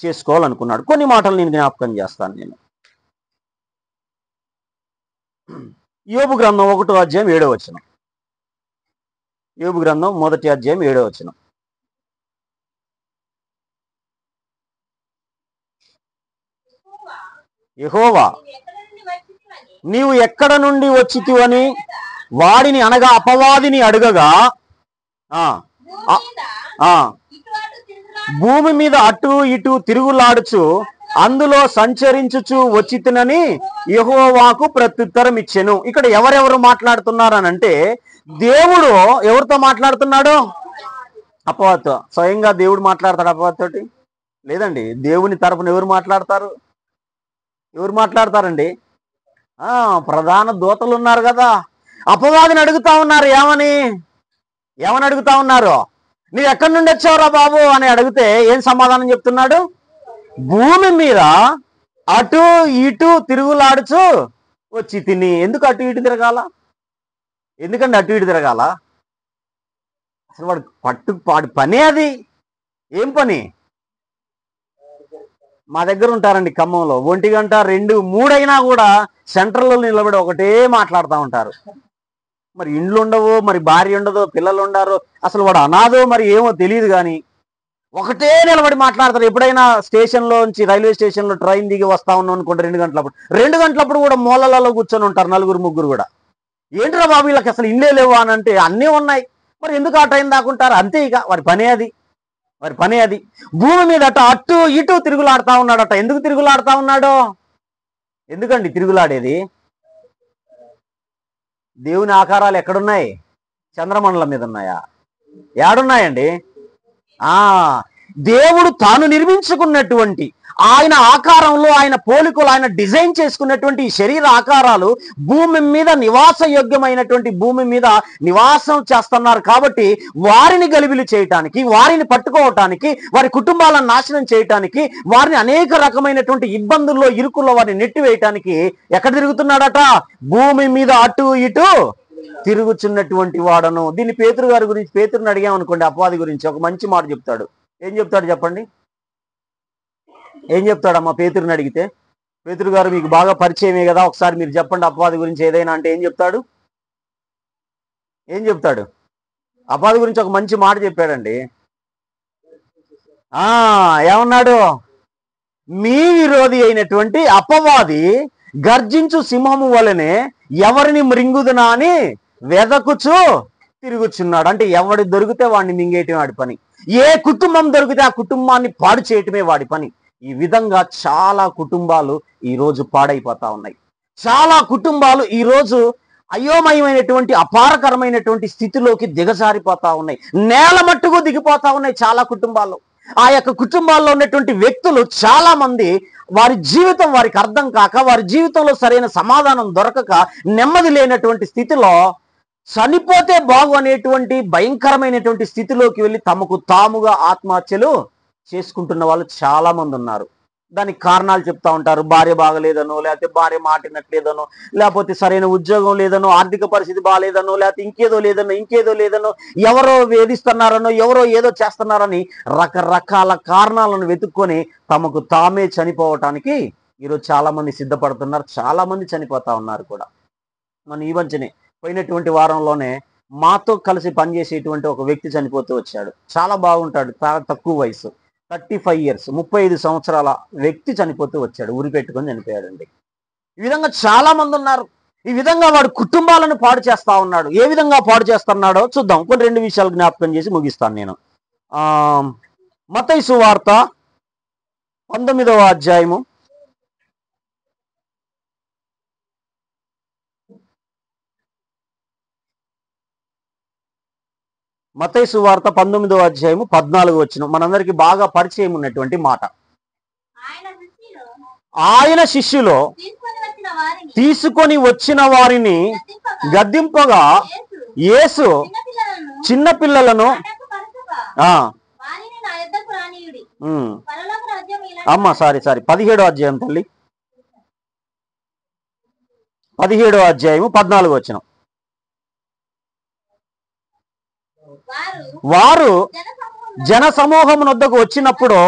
చేసుకోవాలనుకున్నాడు. కొన్ని మాటలు నేను జ్ఞాపకం చేస్తాను. నేను యోబు గ్రంథం 1వ అధ్యాయం 7వ వచనం. యోబు గ్రంథం 1వ అధ్యాయం 7వ వచనం. యెహోవా నీవు ఎక్కడ నుండి వచ్చితివని వాడిని అనగా అపవాదిని అడగగా భూమి మీద అటు ఇటు తిరుగులాడుచు అందులో సంచరించుచు వచ్చితినని యెహోవాకు ప్రత్యుత్తరం ఇచ్చెను. ఇక్కడ ఎవరెవరు మాట్లాడుతున్నారనంటే దేవుడు ఎవరితో మాట్లాడుతున్నాడు? అపవాదితో. స్వయంగా దేవుడు మాట్లాడతాడు అపవాదితోటి? లేదండి. దేవుని తరపున ఎవరు మాట్లాడతారు? ఎవరు మాట్లాడతారండి? ప్రధాన దూతలు ఉన్నారు కదా, అపవాదిని అడుగుతా ఉన్నారు. ఏమని అడుగుతా ఉన్నారు? నీవు ఎక్కడి నుండి వచ్చావురా బాబు అని అడిగితే ఏం సమాధానం చెప్తున్నాడు? భూమి మీద అటు ఇటు తిరుగులాడుచు వచ్చి తిని. ఎందుకు అటు ఇటు తిరగాల? ఎందుకండి అటు ఇటు తిరగాల? అసలు వాడి పనే అది. ఏం పని? మా దగ్గర ఉంటారండి ఖమ్మంలో, 1 గంట 2, 3 అయినా కూడా సెంటర్లో నిలబడి ఒకటే మాట్లాడుతూ ఉంటారు. మరి ఇండ్లు ఉండవు, మరి భార్య ఉండదు, పిల్లలు ఉండరు, అసలు వాడు అనాథో మరి ఏమో తెలియదు, కానీ ఒకటే నిలబడి మాట్లాడతారు. ఎప్పుడైనా స్టేషన్లోంచి, రైల్వే స్టేషన్లో ట్రైన్ దిగి వస్తా ఉన్నాం అనుకుంటే 2 గంటలప్పుడు కూడా మూలలలో కూర్చొని ఉంటారు 4, 3 కూడా. ఏంట్రా బాబు వీళ్ళకి అసలు ఇండ్లే లేవు అని అంటే అన్నీ ఉన్నాయి, మరి ఎందుకు ఆ ట్రైన్ దాకుంటారు? అంతే, ఇక వారి పనే అది. భూమి మీద అటు ఇటు తిరుగులాడుతూ ఉన్నాడట. ఎందుకు తిరుగులాడుతూ ఉన్నాడో? ఎందుకండి తిరుగులాడేది? దేవుని ఆకారాలు ఎక్కడున్నాయి? చంద్రమండలం మీద ఉన్నాయా? ఏడున్నాయండి? దేవుడు తాను నిర్మించుకున్నటువంటి ఆయన ఆకారంలో, ఆయన పోలికలు, ఆయన డిజైన్ చేసుకున్నటువంటి శరీర ఆకారాలు భూమి మీద నివాసయోగ్యమైనటువంటి భూమి మీద నివాసం చేస్తున్నారు. కాబట్టి వారిని గలిబిలి చేయటానికి, వారిని పట్టుకోవటానికి, వారి కుటుంబాలను నాశనం చేయటానికి, వారిని అనేక రకమైనటువంటి ఇబ్బందుల్లో, ఇరుకుల్లో వారిని నెట్టివేయటానికి ఎక్కడ తిరుగుతున్నాడట? భూమి మీద అటు ఇటు తిరుగుచున్నటువంటి వాడను. దీన్ని పేతురు గారి గురించి, పేతురుని అడిగామనుకోండి అపవాది గురించి ఒక మంచి మాట చెప్తాడు. ఏం చెప్తాడు చెప్పండి? ఏం చెప్తాడమ్మా పేతురుని అడిగితే? పేతురు గారు మీకు బాగా పరిచయమే కదా, ఒకసారి మీరు చెప్పండి అపవాది గురించి ఏదైనా అంటే ఏం చెప్తాడు? అపవాది గురించి ఒక మంచి మాట చెప్పాడండి. ఏమన్నాడు? మీ విరోధి అయినటువంటి అపవాది గర్జించు సింహము వలనే ఎవరిని మృంగుదునా అని వెదకుచు తిరుగుచున్నాడు. అంటే ఎవడి దొరికితే వాడిని మింగేయటమే వాడి పని. ఏ కుటుంబం దొరికితే ఆ కుటుంబాన్ని పాడు చేయటమే వాడి పని. ఈ విధంగా చాలా కుటుంబాలు ఈరోజు పాడైపోతా ఉన్నాయి. చాలా కుటుంబాలు ఈరోజు అయోమయమైనటువంటి, అపారకరమైనటువంటి స్థితిలోకి దిగజారిపోతా ఉన్నాయి. నేల మట్టుకు దిగిపోతా ఉన్నాయి చాలా కుటుంబాలు. ఆ యొక్క కుటుంబాల్లో ఉన్నటువంటి వ్యక్తులు చాలా మంది వారి జీవితం వారికి అర్థం కాక, వారి జీవితంలో సరైన సమాధానం దొరకక, నెమ్మది లేనటువంటి స్థితిలో చనిపోతే బాగు అనేటువంటి భయంకరమైనటువంటి స్థితిలోకి వెళ్ళి తమకు తాముగా ఆత్మహత్యలు చేసుకుంటున్న వాళ్ళు చాలా మంది ఉన్నారు. దానికి కారణాలు చెప్తా ఉంటారు. భార్య బాగలేదనో, లేకపోతే భార్య మాటినట్లేదనో, లేకపోతే సరైన ఉద్యోగం లేదనో, ఆర్థిక పరిస్థితి బాగాలేదనో, లేకపోతే ఇంకేదో లేదనో, ఎవరో వేధిస్తున్నారనో, ఎవరో ఏదో చేస్తున్నారని రకరకాల కారణాలను వెతుక్కొని తమకు తామే చనిపోవటానికి ఈరోజు చాలా మంది సిద్ధపడుతున్నారు. చాలా మంది చనిపోతా ఉన్నారు కూడా. మన ఈ మధ్యనే పోయినటువంటి వారంలోనే మాతో కలిసి పనిచేసేటువంటి ఒక వ్యక్తి చనిపోతూ వచ్చాడు. చాలా బాగుంటాడు, చాలా తక్కువ వయసు, 35 years, 35 సంవత్సరాల వ్యక్తి చనిపోతూ వచ్చాడు. ఉరి పెట్టుకొని చనిపోయాడండి. ఈ విధంగా చాలా మంది ఉన్నారు. ఈ విధంగా వాడు కుటుంబాలను పాడు చేస్తా ఉన్నాడు. ఏ విధంగా పాడు చేస్తున్నాడో చూద్దాం. కొన్ని 2 విషయాలు జ్ఞాపకం చేసి ముగిస్తాను నేను. మత్తయి సువార్త 19వ అధ్యాయము మత్తయి సువార్త 19వ అధ్యాయము 14వ వచనం మనందరికీ బాగా పరిచయం ఉన్నటువంటి మాట. ఆయన శిష్యులు తీసుకొని వచ్చిన వారిని గద్దింపగా యేసు చిన్న పిల్లలను సారీ 17వ అధ్యాయం తల్లి, 17వ అధ్యాయము 14వ వచనం. వారు జన సమూహము వద్దకు వచ్చినప్పుడు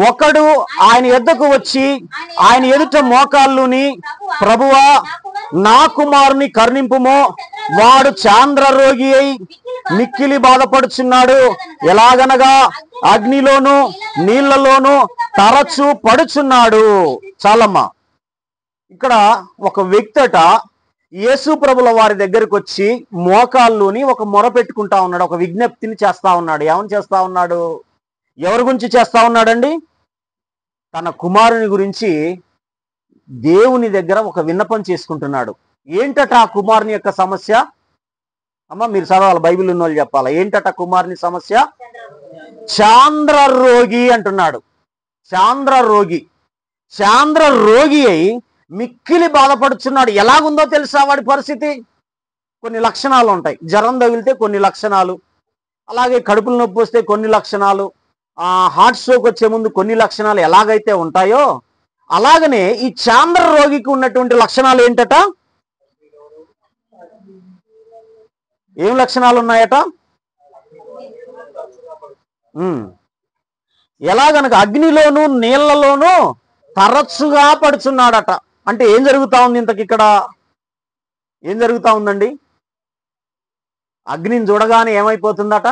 ఒకడు ఆయన యొద్దకు వచ్చి ఆయన ఎదుట మోకాళ్ళుని, ప్రభువా నా కుమారుని కరుణింపుము, వాడు చాంద్ర రోగి అయి మిక్కిలి బాధపడుచున్నాడు. ఎలాగనగా అగ్నిలోను నీళ్లలోను తరచు పడుచున్నాడు. చాలమ్మా. ఇక్కడ ఒక వ్యక్తట యేసు ప్రభుల వారి దగ్గరికి వచ్చి మోకాల్లోని ఒక మొర పెట్టుకుంటా ఉన్నాడు, ఒక విజ్ఞప్తిని చేస్తా ఉన్నాడు. ఏమని చేస్తా ఉన్నాడు? ఎవరి గురించి చేస్తా ఉన్నాడండి? తన కుమారుని గురించి దేవుని దగ్గర ఒక విన్నపం చేసుకుంటున్నాడు. ఏంటట ఆ కుమారుని యొక్క సమస్య? అమ్మ మీరు చదవాలి, బైబిల్ ఉన్న వాళ్ళు చెప్పాలా. ఏంటట కుమారుని సమస్య? చాంద్ర రోగి అంటున్నాడు. చాంద్ర రోగి, చాంద్ర రోగి అయి మిక్కిలి బాధపడుచున్నాడు. ఎలాగుందో తెలుసా వాడి పరిస్థితి? కొన్ని లక్షణాలు ఉంటాయి. జ్వరం తగిలితే కొన్ని లక్షణాలు, అలాగే కడుపులు నొప్పి వస్తే కొన్ని లక్షణాలు, హార్ట్ స్ట్రోక్ వచ్చే ముందు కొన్ని లక్షణాలు ఎలాగైతే ఉంటాయో అలాగనే ఈ చాంద్ర రోగికి ఉన్నటువంటి లక్షణాలు ఏంటట? ఏం లక్షణాలు ఉన్నాయట? ఎలాగనక అగ్నిలోను నీళ్లలోనూ తరచుగా పడుచున్నాడట. అంటే ఏం జరుగుతా ఉంది ఇంతకి? ఇక్కడ ఏం జరుగుతా ఉందండి? అగ్నిని చూడగానే ఏమైపోతుందట?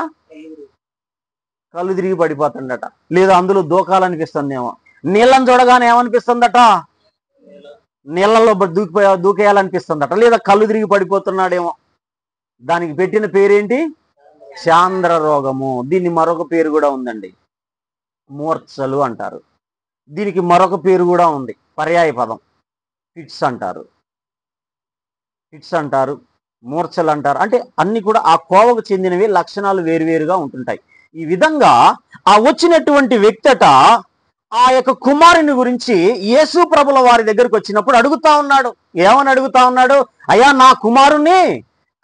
కళ్ళు తిరిగి పడిపోతుందట. లేదా అందులో దూకాలనిపిస్తుందేమో. నీళ్ళని చూడగానే ఏమనిపిస్తుందట? నీళ్ళలో దూకేయాలనిపిస్తుందట. లేదా కళ్ళు తిరిగి పడిపోతున్నాడేమో. దానికి పెట్టిన పేరేంటి? చాంద్ర రోగము. దీన్ని మరొక పేరు కూడా ఉందండి, మూర్ఛలు అంటారు. దీనికి మరొక పేరు కూడా ఉంది, పర్యాయ పదం, ఫిట్స్ అంటారు. ఫిట్స్ అంటారు, మూర్ఛలు అంటారు. అంటే అన్ని కూడా ఆ కోవకు చెందినవి, లక్షణాలు వేరువేరుగా ఉంటుంటాయి. ఈ విధంగా ఆ వచ్చినటువంటి వ్యక్తట ఆ యొక్క కుమారుని గురించి యేసు ప్రభుల వారి దగ్గరికి వచ్చినప్పుడు అడుగుతా ఉన్నాడు. ఏమని అడుగుతా ఉన్నాడు? అయ్యా నా కుమారుణ్ణి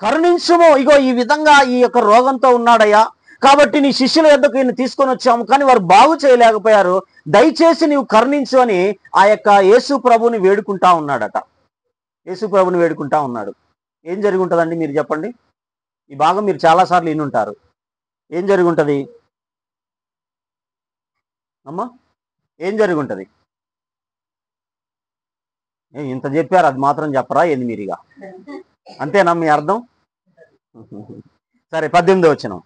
కరుణించుము, ఇగో ఈ విధంగా ఈ యొక్క రోగంతో ఉన్నాడయ్యా, కాబట్టి నీ శిష్యుల యొద్దకు ఈయన తీసుకొని వచ్చాము, కానీ వారు బాగు చేయలేకపోయారు, దయచేసి నీవు కరుణించు అని ఆ యొక్క యేసు ప్రభుని వేడుకుంటా ఉన్నాడట. యేసు ప్రభుని వేడుకుంటా ఉన్నాడు. ఏం జరిగి ఉంటుందండి మీరు చెప్పండి? ఈ భాగం మీరు చాలాసార్లు వినుంటారు. ఏం జరిగి ఉంటుంది అమ్మా? ఏం జరిగి ఉంటుంది? ఇంత చెప్పారు, అది మాత్రం చెప్పరా ఏంది మీరుగా? అంతేనా మీ అర్థం? సరే, 18వ వచనం.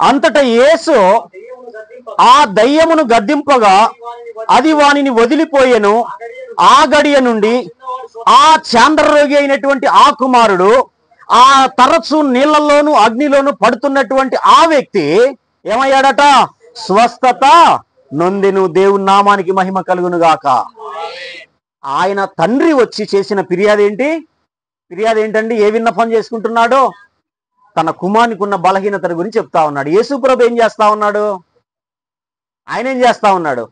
అంతటా యేసు ఆ దయ్యమును గద్దింపగా అది వానిని వదిలిపోయెను. ఆ గడియ నుండి ఆ చాంద్రరోగి అయినటువంటి ఆ కుమారుడు, ఆ తరచు నీళ్లలోను అగ్నిలోను పడుతున్నటువంటి ఆ వ్యక్తి ఏమయ్యాడట? స్వస్థత నొందెను. దేవుని నామానికి మహిమ కలుగును గాక. ఆయన తండ్రి వచ్చి చేసిన ఫిర్యాదు ఏంటి? ఫిర్యాదు ఏంటండి? ఏ విన్నపం చేసుకుంటున్నాడో? తన కుమారునికి ఉన్న బలహీనత గురించి చెప్తా ఉన్నాడు. యేసుప్రభు ఏం చేస్తా ఉన్నాడు? ఆయన ఏం చేస్తా ఉన్నాడు?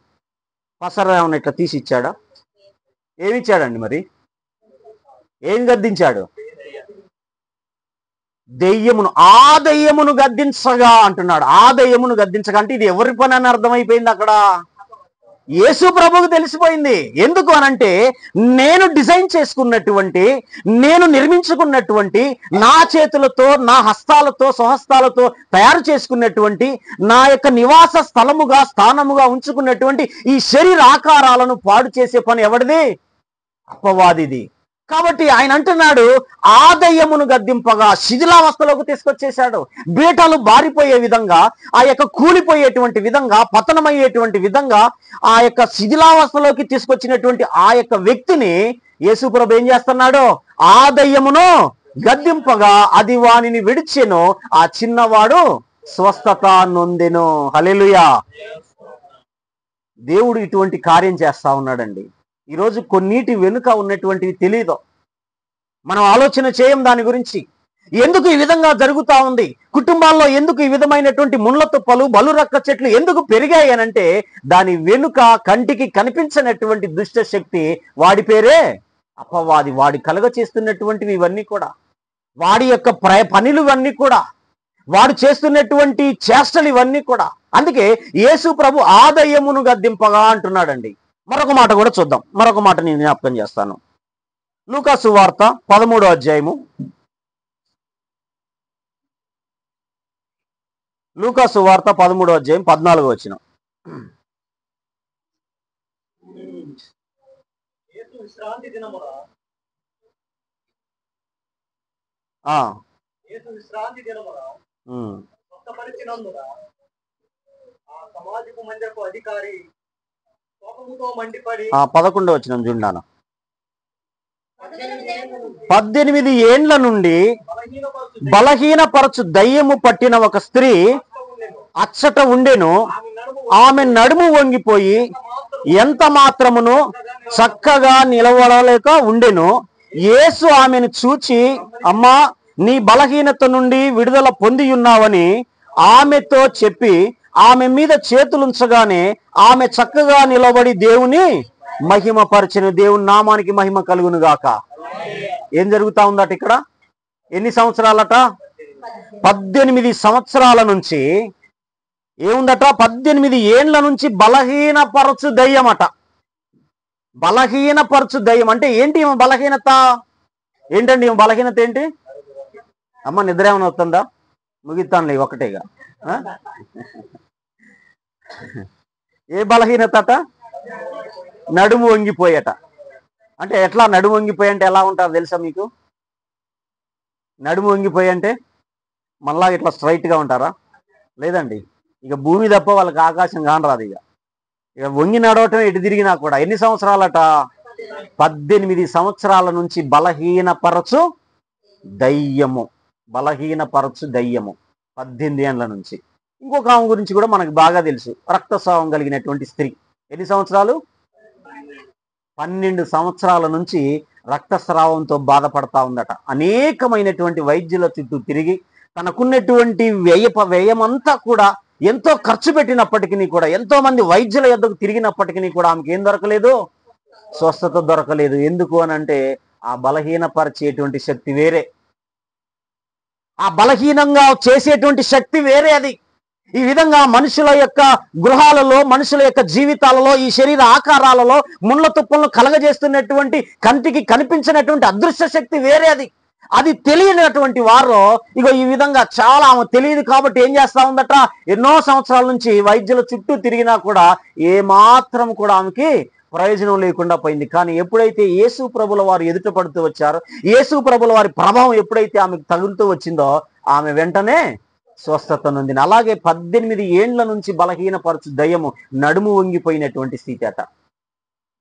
పసర ఏమన్నా ఇట్లా తీసి ఇచ్చాడా? ఏమిచ్చాడండి? మరి ఏం గద్దించాడు? దెయ్యమును. ఆ దెయ్యమును గద్దించగా అంటున్నాడు. ఆ దెయ్యమును గద్దించగా అంటే ఇది ఎవరి పని అని అర్థమైపోయింది అక్కడ. యేసు ప్రభువుకు తెలిసిపోయింది. ఎందుకు అనంటే, నేను డిజైన్ చేసుకున్నటువంటి, నేను నిర్మించుకున్నటువంటి, నా చేతులతో, నా హస్తాలతో, స్వహస్తాలతో తయారు చేసుకున్నటువంటి, నా యొక్క నివాస స్థలముగా, స్థానముగా ఉంచుకున్నటువంటి ఈ శరీర ఆకారాలను పాడు చేసే పని ఎవరిది? అపవాదిది. కాబట్టి ఆయన అంటున్నాడు, ఆ దయ్యమును గద్దింపగా శిథిలావస్థలోకి తీసుకొచ్చేశాడు. బీటలు బారిపోయే విధంగా, ఆ యొక్క కూలిపోయేటువంటి విధంగా, పతనమయ్యేటువంటి విధంగా ఆ యొక్క శిథిలావస్థలోకి తీసుకొచ్చినటువంటి ఆ యొక్క వ్యక్తిని యేసుప్రభు ఏం చేస్తున్నాడు? ఆ దయ్యమును గద్దింపగా అది వానిని విడిచెను, ఆ చిన్నవాడు స్వస్థత నొందెను. హల్లెలూయా. దేవుడు ఇటువంటి కార్యం చేస్తా ఉన్నాడండి. ఈరోజు కొన్నిటి వెనుక ఉన్నటువంటివి తెలియదు, మనం ఆలోచన చేయం దాని గురించి. ఎందుకు ఈ విధంగా జరుగుతూ ఉంది? కుటుంబాల్లో ఎందుకు ఈ విధమైనటువంటి ముళ్ళ తుప్పలు, బలురక్క చెట్లు ఎందుకు పెరిగాయి అనంటే, దాని వెనుక కంటికి కనిపించినటువంటి దుష్ట శక్తి, వాడి పేరే అపవాది. వాడి కలుగ చేస్తున్నటువంటివి ఇవన్నీ కూడా, వాడి యొక్క పనులు ఇవన్నీ కూడా, వాడు చేస్తున్నటువంటి చేష్టలు ఇవన్నీ కూడా. అందుకే యేసు ప్రభు ఆ దయ్యమును గద్దింపగా అంటున్నాడండి. మరొక మాట కూడా చూద్దాం. మరొక మాట నేను జ్ఞాపకం చేస్తాను. లూకా సువార్త 13వ అధ్యాయము. లూకా సువార్త 13వ అధ్యాయం 14వ వచనం. ఆ యేసు విశ్రాంతి దినమున ఉమ్, స్వస్థపరిచినందున ఆ సమాజపు మందిరపు అధికారి కోపముతో మండిపడి 11వ వచనం చూడాను. 18 ఏళ్ల నుండి 18 ఏండ్ల నుండి బలహీనపరచు బలహీనపరచు దయ్యము పట్టిన ఒక స్త్రీ ఉండెను. అచ్చట ఉండెను. ఆమె నడుము ఆమె నడుము వంగిపోయి మాత్రం ఎంత మాత్రమును చక్కగా నిలబడలేక ఉండెను. యేసు ఆమెను చూచి, అమ్మా, నీ బలహీనత నుండి విడుదల పొంది ఉన్నావని ఆమెతో చెప్పి ఆమె మీద చేతులుంచగానే ఆమె చక్కగా నిలబడి దేవుని మహిమపరచెను. దేవుని నామానికి మహిమ కలుగును గాక. ఏం జరుగుతా ఉందట ఇక్కడ? ఎన్ని సంవత్సరాలట? 18 సంవత్సరాల నుంచి ఏముందట? 18 ఏండ్ల నుంచి బలహీనపరచు దయ్యమట. బలహీనపరచు దయ్యం అంటే ఏంటి? ఈమె బలహీనత ఏంటండి? ఈమె బలహీనత ఏంటి? అమ్మ, నిద్ర ఏమైనా వస్తుందా? ముగిస్తానులే ఒకటేగా. ఆ? ఏ బలహీనత అట? నడుము వంగిపోయట. అంటే ఎట్లా నడుము వంగిపోయి అంటే ఎలా ఉంటారు తెలుసా మీకు? నడుము వంగిపోయి అంటే మళ్ళా ఇట్లా స్ట్రైట్గా ఉంటారా? లేదండి. ఇక భూమి తప్ప వాళ్ళకి ఆకాశం కానరాదు. ఇక వంగి నడవటం ఎటు తిరిగినా కూడా. ఎన్ని సంవత్సరాలట? 18 సంవత్సరాల నుంచి బలహీనపరచు దయ్యము. బలహీనపరచు దయ్యము 18 ఏండ్ల నుంచి. ఇంకొక ఆమె గురించి కూడా మనకు బాగా తెలుసు. రక్తస్రావం కలిగినటువంటి స్త్రీ. ఎన్ని సంవత్సరాలు? 12 సంవత్సరాల నుంచి రక్తస్రావంతో బాధపడతా ఉందట. అనేకమైనటువంటి వైద్యుల చుట్టూ తిరిగి తనకున్నటువంటి వ్యయమంతా కూడా ఎంతో ఖర్చు పెట్టినప్పటికీ కూడా, ఎంతో మంది వైద్యుల యొద్దకు తిరిగినప్పటికీ కూడా ఆమెకి ఏం దొరకలేదు? స్వస్థత దొరకలేదు. ఎందుకు అనంటే ఆ బలహీనపరిచేటువంటి శక్తి వేరే, ఆ బలహీనంగా చేసేటువంటి శక్తి వేరే. అది ఈ విధంగా మనుషుల యొక్క గృహాలలో, మనుషుల యొక్క జీవితాలలో, ఈ శరీర ఆకారాలలో ముళ్ళ తుప్పలను కలగజేస్తున్నటువంటి కంటికి కనిపించినటువంటి అదృశ్య శక్తి వేరే. అది తెలియనటువంటి వారు ఇగో ఈ విధంగా చాలా ఆమె తెలియదు కాబట్టి ఏం చేస్తా ఉందట? ఎన్నో సంవత్సరాల నుంచి వైద్యుల చుట్టూ తిరిగినా కూడా ఏ మాత్రం కూడా ఆమెకి ప్రయోజనం లేకుండా పోయింది. కానీ ఎప్పుడైతే యేసు ప్రభుల వారు ఎదుట పడుతూ వచ్చారో, యేసు ప్రభుల వారి ప్రభావం ఎప్పుడైతే ఆమెకు తగులుతూ వచ్చిందో ఆమె వెంటనే స్వస్థత నొందిన. అలాగే 18 ఏండ్ల నుంచి బలహీనపరచు దయ్యము నడుము వంగిపోయినటువంటి స్థితి అట.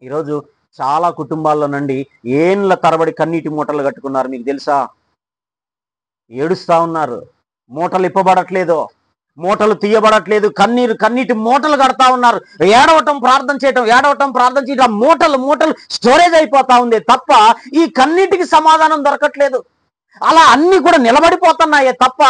ఈరోజు చాలా కుటుంబాల్లో నుండి ఏండ్ల తరబడి కన్నీటి మూటలు కట్టుకున్నారు. మీకు తెలుసా? ఏడుస్తా ఉన్నారు. మూటలు ఇప్పబడట్లేదు, మూటలు తీయబడట్లేదు. కన్నీటి మూటలు కడతా ఉన్నారు. ఏడవటం ప్రార్థన చేయటం, ఆ మూటలు స్టోరేజ్ అయిపోతా ఉంది తప్ప ఈ కన్నీటికి సమాధానం దొరకట్లేదు. అలా అన్ని కూడా నిలబడిపోతున్నాయే తప్ప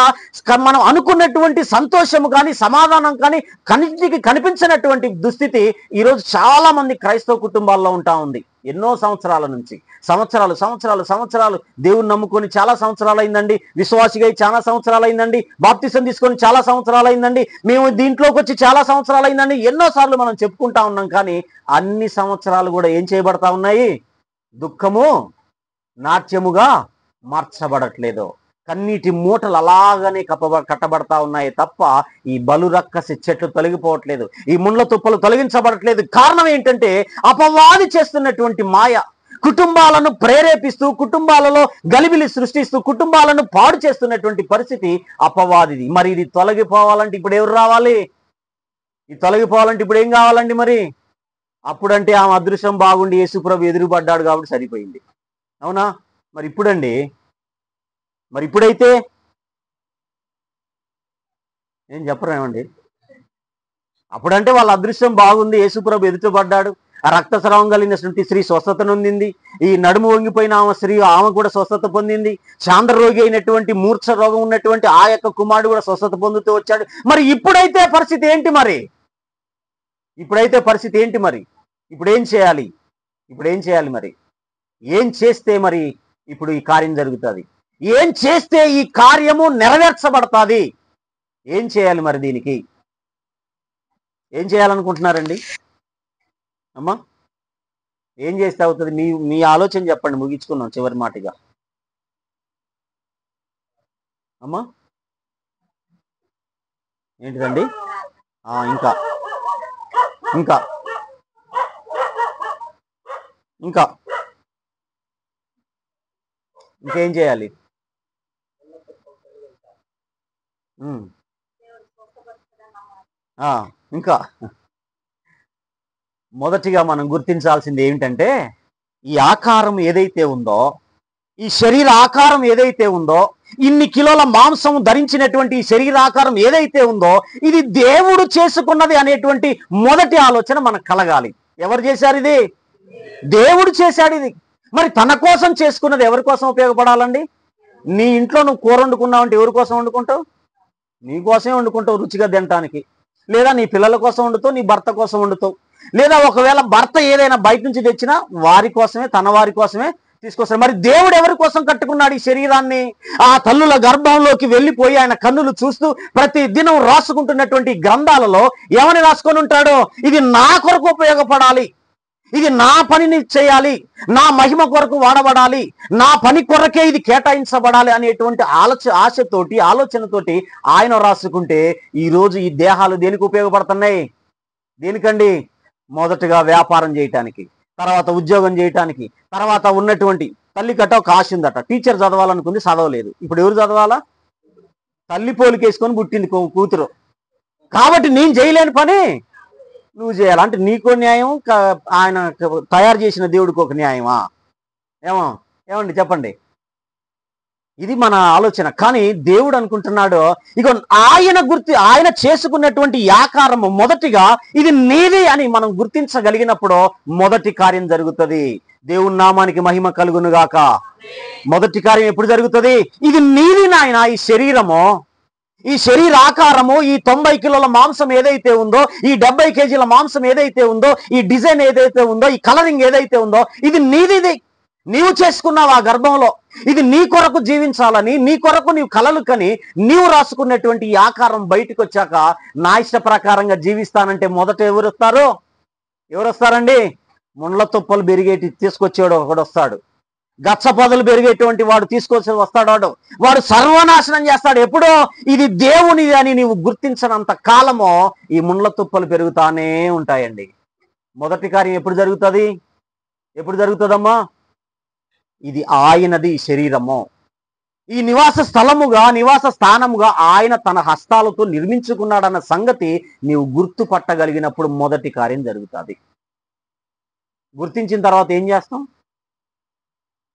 మనం అనుకున్నటువంటి సంతోషము కానీ, సమాధానం కానీ కన్నిటికి కనిపించినటువంటి దుస్థితి ఈరోజు చాలా మంది క్రైస్తవ కుటుంబాల్లో ఉంటా ఉంది. ఎన్నో సంవత్సరాల నుంచి, సంవత్సరాలు దేవుని నమ్ముకొని చాలా సంవత్సరాలు అయిందండి, విశ్వాసిగా చాలా సంవత్సరాలు అయిందండి, బాప్తిసం తీసుకొని చాలా సంవత్సరాలు అయిందండి, మేము దీంట్లోకి వచ్చి చాలా సంవత్సరాలు అయిందండి, ఎన్నోసార్లు మనం చెప్పుకుంటా ఉన్నాం. కానీ అన్ని సంవత్సరాలు కూడా ఏం చేయబడతా ఉన్నాయి? దుఃఖము నాట్యముగా మార్చబడట్లేదు. కన్నీటి మూటలు అలాగనే కట్టబడతా ఉన్నాయి తప్ప ఈ బలురక్కసి చెట్లు తొలగిపోవట్లేదు, ఈ ముండ్ల తుప్పలు తొలగించబడట్లేదు. కారణం ఏంటంటే అపవాది చేస్తున్నటువంటి మాయ. కుటుంబాలను ప్రేరేపిస్తూ, కుటుంబాలలో గలిబిలి సృష్టిస్తూ, కుటుంబాలను పాడు చేస్తున్నటువంటి పరిస్థితి అపవాదిది. మరి ఇది తొలగిపోవాలంటే ఇప్పుడు ఎవరు రావాలి? ఇది తొలగిపోవాలంటే ఇప్పుడు ఏం కావాలండి? మరి అప్పుడంటే ఆమె అదృశ్యం బాగుండి యేసుప్రభు ఎదురుపడ్డాడు కాబట్టి సరిపోయింది. అవునా? మరి ఇప్పుడైతే ఏం చెప్పరేమండి? అప్పుడంటే వాళ్ళ అదృశ్యం బాగుంది, యేసుప్రభు ఎదుటపడ్డాడు, ఆ రక్తస్రావం కలిగిన స్త్రీ స్వస్థత నొందింది, ఈ నడుము వంగిపోయిన ఆమె కూడా స్వస్థత పొందింది, చాంద్ర రోగి అయినటువంటి, మూర్ఛ రోగం ఉన్నటువంటి ఆ యొక్క కుమారుడు కూడా స్వస్థత పొందుతూ వచ్చాడు. మరి ఇప్పుడైతే పరిస్థితి ఏంటి? మరి ఇప్పుడు ఏం చేయాలి? మరి ఏం చేస్తే మరి ఇప్పుడు ఈ కార్యం జరుగుతుంది? ఏం చేస్తే ఈ కార్యము నెరవేర్చబడుతుంది? ఏం చేయాలి మరి? దీనికి ఏం చేయాలనుకుంటున్నారండి అమ్మా? ఏం చేస్తే అవుతుంది? మీ ఆలోచన చెప్పండి, ముగించుకున్నాం చివరి మాటగా. అమ్మా ఏంటిదండి? ఇంకా ఇంకా ఇంకా ఇంకేం చేయాలి? ఉమ్. ఇంకా మొదటిగా మనం గుర్తించాల్సింది ఏమిటంటే, ఈ ఆకారం ఏదైతే ఉందో, ఈ శరీర ఆకారం ఏదైతే ఉందో, ఇన్ని కిలోల మాంసం ధరించినటువంటి ఈ శరీర ఆకారం ఏదైతే ఉందో, ఇది దేవుడు చేసుకున్నది అనేటువంటి మొదటి ఆలోచన మనకు కలగాలి. ఎవరు చేశారు ఇది? దేవుడు చేశాడు ఇది. మరి తన కోసం చేసుకున్నది ఎవరి కోసం ఉపయోగపడాలండి? నీ ఇంట్లో నువ్వు కూర వండుకున్నావు అంటే ఎవరి కోసం వండుకుంటావు? నీ కోసమే వండుకుంటావు, రుచిగా తినటానికి. లేదా నీ పిల్లల కోసం వండుతావు, నీ భర్త కోసం వండుతావు. లేదా ఒకవేళ భర్త ఏదైనా బయట నుంచి తెచ్చినా వారి కోసమే, తన వారి కోసమే తీసుకొస్తాడు. మరి దేవుడు ఎవరి కోసం కట్టుకున్నాడు ఈ శరీరాన్ని? ఆ తల్లుల గర్భంలోకి వెళ్ళిపోయి ఆయన కన్నులు చూస్తూ ప్రతి దినం రాసుకుంటున్నటువంటి గ్రంథాలలో ఏమని రాసుకొని ఉంటాడో, ఇది నా కొరకు ఉపయోగపడాలి, ఇది నా పనిని చేయాలి, నా మహిమ కొరకు వాడబడాలి, నా పని కొరకే ఇది కేటాయించబడాలి అనేటువంటి ఆశతోటి, ఆలోచనతోటి ఆయన రాసుకుంటే ఈరోజు ఈ దేహాలు దేనికి ఉపయోగపడుతున్నాయి? దేనికండి? మొదటగా వ్యాపారం చేయటానికి, తర్వాత ఉద్యోగం చేయటానికి, తర్వాత ఉన్నటువంటి తల్లి కట్ట ఒక ఆశ ఉందట, టీచర్ చదవాలనుకుంది, చదవలేదు. ఇప్పుడు ఎవరు చదవాలా? తల్లి పోలికేసుకొని పుట్టింది కూతురు. కాబట్టి నేను చేయలేని పని నువ్వు చేయాలి. అంటే నీకో న్యాయం, ఆయన తయారు చేసిన దేవుడికి ఒక న్యాయమా? ఏమండి చెప్పండి. ఇది మన ఆలోచన. కానీ దేవుడు అనుకుంటున్నాడు, ఇక ఆయన చేసుకున్నటువంటి ఆకారము మొదటిగా ఇది నీది అని మనం గుర్తించగలిగినప్పుడు మొదటి కార్యం జరుగుతుంది. దేవుని నామానికి మహిమ కలుగును గాక. మొదటి కార్యం ఎప్పుడు జరుగుతుంది? ఇది నీది నాయన. ఈ శరీరము, ఈ శరీర ఆకారము, ఈ 90 కిలోల మాంసం ఏదైతే ఉందో, ఈ 70 కేజీల మాంసం ఏదైతే ఉందో, ఈ డిజైన్ ఏదైతే ఉందో, ఈ కలరింగ్ ఏదైతే ఉందో, ఇది నీదిది. నీవు చేసుకున్నావు ఆ గర్భంలో. ఇది నీ కొరకు జీవించాలని, నీ కొరకు నీవు కలలు కని నీవు రాసుకున్నటువంటి ఈ ఆకారం బయటకు వచ్చాక నా ఇష్ట ప్రకారంగా జీవిస్తానంటే మొదట ఎవరు వస్తారండి? ముండ్ల తుప్పలు పెరిగేటి తీసుకొచ్చేవాడు ఒకడు వస్తాడు. గచ్చ పొదలు పెరిగేటువంటి వాడు తీసుకొచ్చి వస్తాడు. వాడు సర్వనాశనం చేస్తాడు. ఎప్పుడో ఇది దేవునిది అని నీవు గుర్తించనంత కాలమో ఈ ముండ్ల తుప్పలు పెరుగుతానే ఉంటాయండి. మొదటి కార్యం ఎప్పుడు జరుగుతుందమ్మా? ఇది ఆయనది ఈ శరీరము. ఈ నివాస స్థానముగా ఆయన తన హస్తాలతో నిర్మించుకున్నాడన్న సంగతి నీవు గుర్తుపట్టగలిగినప్పుడు మొదటి కార్యం జరుగుతుంది. గుర్తించిన తర్వాత ఏం చేస్తాం?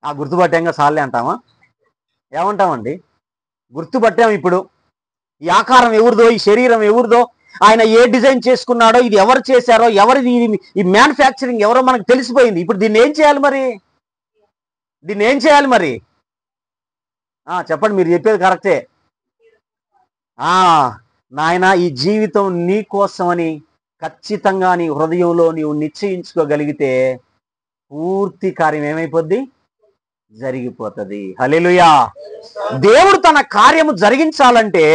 ఆ గుర్తుపట్టాంగా సాలే అంటామా? ఏమంటామండి? గుర్తుపట్టాం. ఇప్పుడు ఈ ఆకారం ఎవరిదో, ఈ శరీరం ఎవరిదో, ఆయన ఏ డిజైన్ చేసుకున్నాడో, ఇది ఎవరు చేశారో, ఎవరిది, ఈ మ్యానుఫ్యాక్చరింగ్ ఎవరో మనకు తెలిసిపోయింది. ఇప్పుడు దీన్ని ఏం చేయాలి మరి? చెప్పండి, మీరు చెప్పేది కరెక్టే. నాయన, ఈ జీవితం నీ కోసమని ఖచ్చితంగా నీ హృదయంలో నీవు నిశ్చయించుకోగలిగితే పూర్తి కార్యం ఏమైపోద్ది? జరిగిపోతుంది. హల్లెలూయా. దేవుడు తన కార్యము జరిగించాలంటే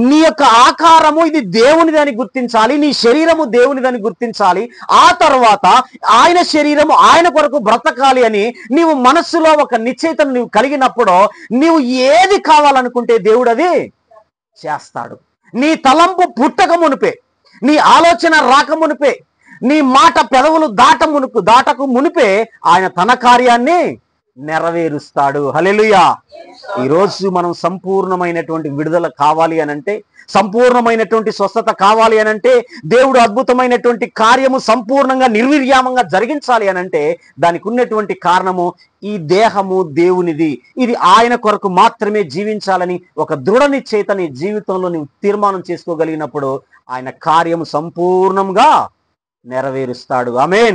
నీ యొక్క ఆకారము ఇది దేవునిదని గుర్తించాలి, నీ శరీరము దేవునిదని గుర్తించాలి. ఆ తర్వాత ఆయన శరీరము ఆయన కొరకు బ్రతకాలి అని నీవు మనస్సులో ఒక నిశ్చయితను నీవు కలిగినప్పుడు నీవు ఏది కావాలనుకుంటే దేవుడు అది చేస్తాడు. నీ తలంపు పుట్టక మునిపే, నీ ఆలోచన రాక మునిపే, నీ మాట పెదవులు దాటకు మునిపే ఆయన తన కార్యాన్ని నెరవేరుస్తాడు. హల్లెలూయా. ఈరోజు మనం సంపూర్ణమైనటువంటి విడుదల కావాలి అనంటే, సంపూర్ణమైనటువంటి స్వస్థత కావాలి అనంటే, దేవుడు అద్భుతమైనటువంటి కార్యము సంపూర్ణంగా నిర్విర్యామంగా జరిగించాలి అనంటే దానికి ఉన్నటువంటి కారణము ఈ దేహము దేవునిది, ఇది ఆయన కొరకు మాత్రమే జీవించాలని ఒక దృఢ నిశ్చయిత నీ జీవితంలో నీవు తీర్మానం చేసుకోగలిగినప్పుడు ఆయన కార్యము సంపూర్ణంగా నెరవేరుస్తాడు. ఆమేన్.